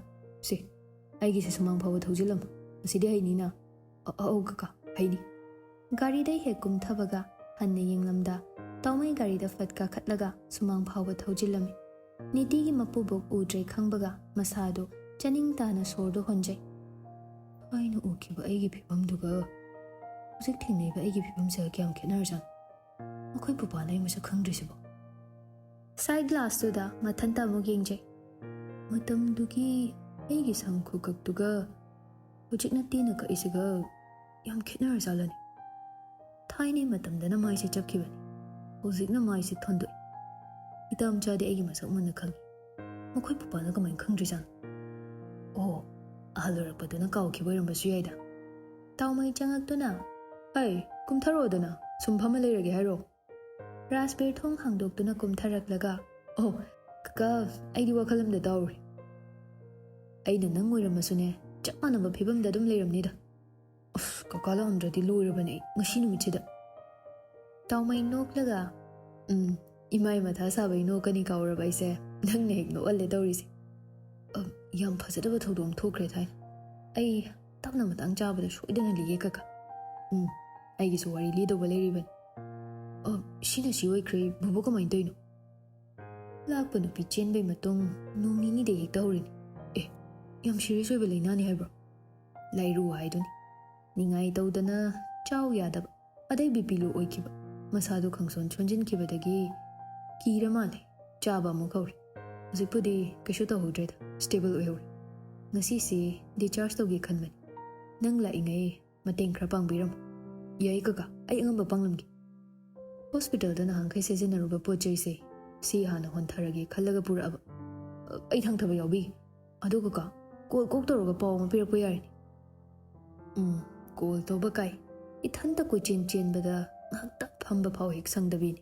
ꯁꯤ ꯑꯩꯒꯤꯁꯦ ꯁꯨꯃꯥꯡ ꯐꯥꯎꯕ ꯊꯧꯖꯤꯜꯂꯝꯃꯨ ꯑꯁꯤꯗꯤ ꯍꯩꯅꯤꯅ ꯑꯧ ꯀꯀꯥ ꯍꯩꯅꯤ ꯒꯥꯔꯤꯗꯩ ꯍꯦꯛ ꯀꯨꯝꯊꯕꯒ ꯍꯟꯅ ꯌꯦꯡꯂꯝꯗ ꯇꯥꯎꯃꯩ ꯒꯥꯔꯤꯗ ꯐꯠ ꯀꯥꯈꯠꯂꯒ ꯁꯨꯃꯥꯡ ꯐꯥꯎꯕ ꯊꯧꯖꯤꯜꯂꯝꯃꯤ ꯅꯤꯇꯤꯒꯤ ꯃꯄꯨꯕꯣꯛ ꯎꯗ꯭ꯔꯦ ꯈꯪꯕꯒ ꯃꯁꯥꯗꯨ ꯆꯅꯤꯡ ꯇꯥꯅ ꯁꯣꯔꯗꯨ ꯍꯣꯟꯖꯩ ꯑꯩꯅ ꯎꯈꯤꯕ ꯑꯩꯒꯤ ꯐꯤꯕꯝꯗꯨꯒ ꯍꯧꯖꯤꯛ ꯊꯦꯡꯅꯩꯕ ꯑꯩꯒꯤ ꯐꯤꯕꯝꯁꯤꯒ ꯀꯌꯥꯝ ꯈꯦꯠꯅꯔꯖꯥꯠꯅꯣ ꯑꯩꯈꯣꯏ ꯄꯨꯄꯥꯅ ꯑꯩ ꯃꯁꯛ ꯈꯪꯗ꯭ꯔꯤꯁꯤꯕꯣ ꯁꯥꯏꯠ ꯒ꯭ꯂꯥꯁꯇꯨꯗ ꯃꯊꯟꯇ ꯑꯃꯨꯛ ꯌꯦꯡꯖꯩ ꯃꯇꯝꯗꯨꯒꯤ ꯑꯩꯒꯤ ꯁꯝ ꯈꯨꯀꯛꯇꯨꯒ ꯍꯧꯖꯤꯛꯅ ꯇꯦꯟꯅ ꯀꯛꯏꯁꯤꯒ ꯌꯥꯝ ꯈꯦꯠꯅꯔꯖꯥꯠꯂꯅꯤ ꯊꯥꯏꯅꯩ ꯃꯇꯝꯗꯅ ꯃꯥꯏꯁꯦ ꯆꯞꯈꯤꯕꯅꯤ ꯍꯧꯖꯤꯛꯅ ꯃꯥꯏꯁꯦ ꯊꯣꯟꯗꯣꯛꯏ ꯏꯇꯥꯝꯆꯥꯗꯤ ꯑꯩꯒꯤ ꯃꯁꯛ ꯃꯨꯟꯅ ꯈꯪꯉꯤ ꯃꯈꯣꯏ ꯄꯨꯄꯥꯅ ꯀꯃꯥꯏꯅ ꯈꯪꯗ꯭ꯔꯤꯖꯥꯠꯅꯣ ꯑꯣ ꯑꯍꯜ ꯑꯣꯏꯔꯛꯄꯗꯨꯅ ꯀꯥꯎꯈꯤꯕ ꯑꯣꯏꯔꯝꯕꯁꯨ ꯌꯥꯏꯗ ꯇꯥꯎꯃꯩ ꯆꯪꯉꯛꯇꯨꯅ ꯑꯩ ꯀꯨꯝꯊꯔꯛꯑꯣꯗꯅ ꯁꯨꯝ ꯐꯝꯃ ꯂꯩꯔꯒꯦ ꯍꯥꯏꯔꯣ ꯔꯥꯁꯕꯤꯔ ꯊꯣꯡ ꯍꯥꯡꯗꯣꯛꯇꯨꯅ ꯀꯨꯝꯊꯔꯛꯂꯒ ꯑꯣ ꯀꯀꯥ ꯑꯩꯗꯤ ꯋꯥꯈꯜ ꯑꯃꯗ ꯇꯥꯎꯔꯤ ꯑꯩꯅ ꯅꯪ ꯑꯣꯏꯔꯝꯃꯁꯨꯅꯦ ꯆꯞ ꯃꯥꯟꯅꯕ ꯐꯤꯕꯝꯗ ꯑꯗꯨꯝ ꯂꯩꯔꯝꯅꯤꯗ ꯀꯀꯥ ꯂꯥꯛꯑꯝꯗ꯭ꯔꯗꯤ ꯂꯣꯏꯔꯕꯅꯦ ꯑꯩ ꯉꯁꯤ ꯅꯨꯃꯤꯠꯁꯤꯗ ꯇꯥꯎꯃꯩ ꯅꯣꯛꯂꯒ ꯏꯃꯥꯏ ꯃꯊꯥ ꯁꯥꯕꯩ ꯅꯣꯛꯀꯅꯤ ꯀꯥꯎꯔꯕ ꯑꯩꯁꯦ ꯅꯪꯅ ꯍꯦꯛ ꯅꯣꯛꯍꯜꯂꯦ ꯇꯧꯔꯤꯁꯦ ꯌꯥꯝ ꯐꯖꯗꯕ ꯊꯧꯗꯣꯛ ꯑꯃ ꯊꯣꯛꯈ꯭ꯔꯦ ꯊꯥꯏꯅ ꯑꯩ ꯇꯞꯅ ꯃꯇꯥꯡ ꯆꯥꯕꯗ ꯁꯣꯏꯗꯅ ꯂꯤꯒꯦ ꯀꯀꯥ ꯑꯩꯒꯤꯁꯨ ꯋꯥꯔꯤ ꯂꯤꯗꯧꯕ ꯂꯩꯔꯤꯕꯅꯤ ꯁꯤꯅ ꯁꯤ ꯑꯣꯏꯈ꯭ꯔꯦ ꯕꯨꯕꯣꯛ ꯀꯃꯥꯏꯅ ꯇꯧꯔꯤꯅꯣ ꯂꯥꯛꯄ ꯅꯨꯄꯤ ꯆꯦꯟꯕꯩ ꯃꯇꯨꯡ ꯅꯣꯡ ꯅꯤꯅꯤꯗ ꯍꯦꯛꯇ ꯍꯧꯔꯤꯅꯤ ꯌꯥꯝ ꯁꯤꯔꯤꯌꯁ ꯑꯣꯏꯕ ꯂꯥꯏꯅꯥꯅꯤ ꯍꯥꯏꯕ꯭ꯔꯣ ꯂꯥꯏꯔꯨ ꯍꯥꯏꯗꯨꯅꯤ ꯅꯤꯡꯉꯥꯏ ꯇꯧꯗꯅ ꯆꯥꯎ ꯌꯥꯗꯕ ꯑꯗꯩ ꯕꯤꯄꯤ ꯂꯣ ꯑꯣꯏꯈꯤꯕ ꯃꯁꯥꯗꯨ ꯈꯪꯁꯣꯟ ꯁꯣꯟꯖꯤꯟꯈꯤꯕꯗꯒꯤ ꯀꯤꯔ ꯃꯥꯜꯂꯦ ꯆꯥꯕ ꯑꯃꯨꯛ ꯍꯧꯔꯤ ꯍꯧꯖꯤꯛꯄꯨꯗꯤ ꯀꯩꯁꯨ ꯇꯧꯍꯧꯗ꯭ꯔꯦꯗ ꯁ꯭ꯇꯦꯕꯜ ꯑꯣꯏꯍꯧꯔꯦ ꯉꯁꯤꯁꯤ ꯗꯤꯆꯥꯔꯖ ꯇꯧꯒꯦ ꯈꯟꯕꯅꯤ ꯅꯪ ꯂꯥꯛꯏꯉꯩ ꯃꯇꯦꯡ ꯈꯔ ꯄꯥꯡꯕꯤꯔꯝꯃꯨ ꯌꯥꯏ ꯀꯀꯥ ꯑꯩ ꯑꯉꯝꯕ ꯄꯥꯡꯂꯝꯒꯦ ꯍꯣꯁꯄꯤꯇꯥꯜꯗ ꯅꯍꯥꯟꯈꯩ ꯁꯤꯖꯤꯟꯅꯔꯨꯕ ꯄꯣꯠ ꯆꯩꯁꯦ ꯁꯤ ꯍꯥꯟꯅ ꯍꯣꯟꯊꯔꯒꯦ ꯈꯜꯂꯒ ꯄꯨꯔꯛꯑꯕ ꯑꯩ ꯊꯥꯡꯊꯕ ꯌꯥꯎꯕꯤꯒꯦ ꯑꯗꯨ ꯀꯀꯥ ꯀꯣꯜ ꯀꯣꯛ ꯇꯧꯔꯒ ꯄꯥꯎ ꯑꯃ ꯄꯤꯔꯛꯄ ꯌꯥꯔꯤꯅꯤ ꯀꯣꯜ ꯇꯧꯕ ꯀꯥꯏ ꯏꯊꯟꯇ ꯀꯣꯏꯆꯦꯟ ꯆꯦꯟꯕꯗ ꯉꯥꯏꯍꯥꯛꯇ ꯐꯝꯕ ꯐꯥꯎ ꯍꯦꯛ ꯁꯪꯗꯕꯤꯅꯤ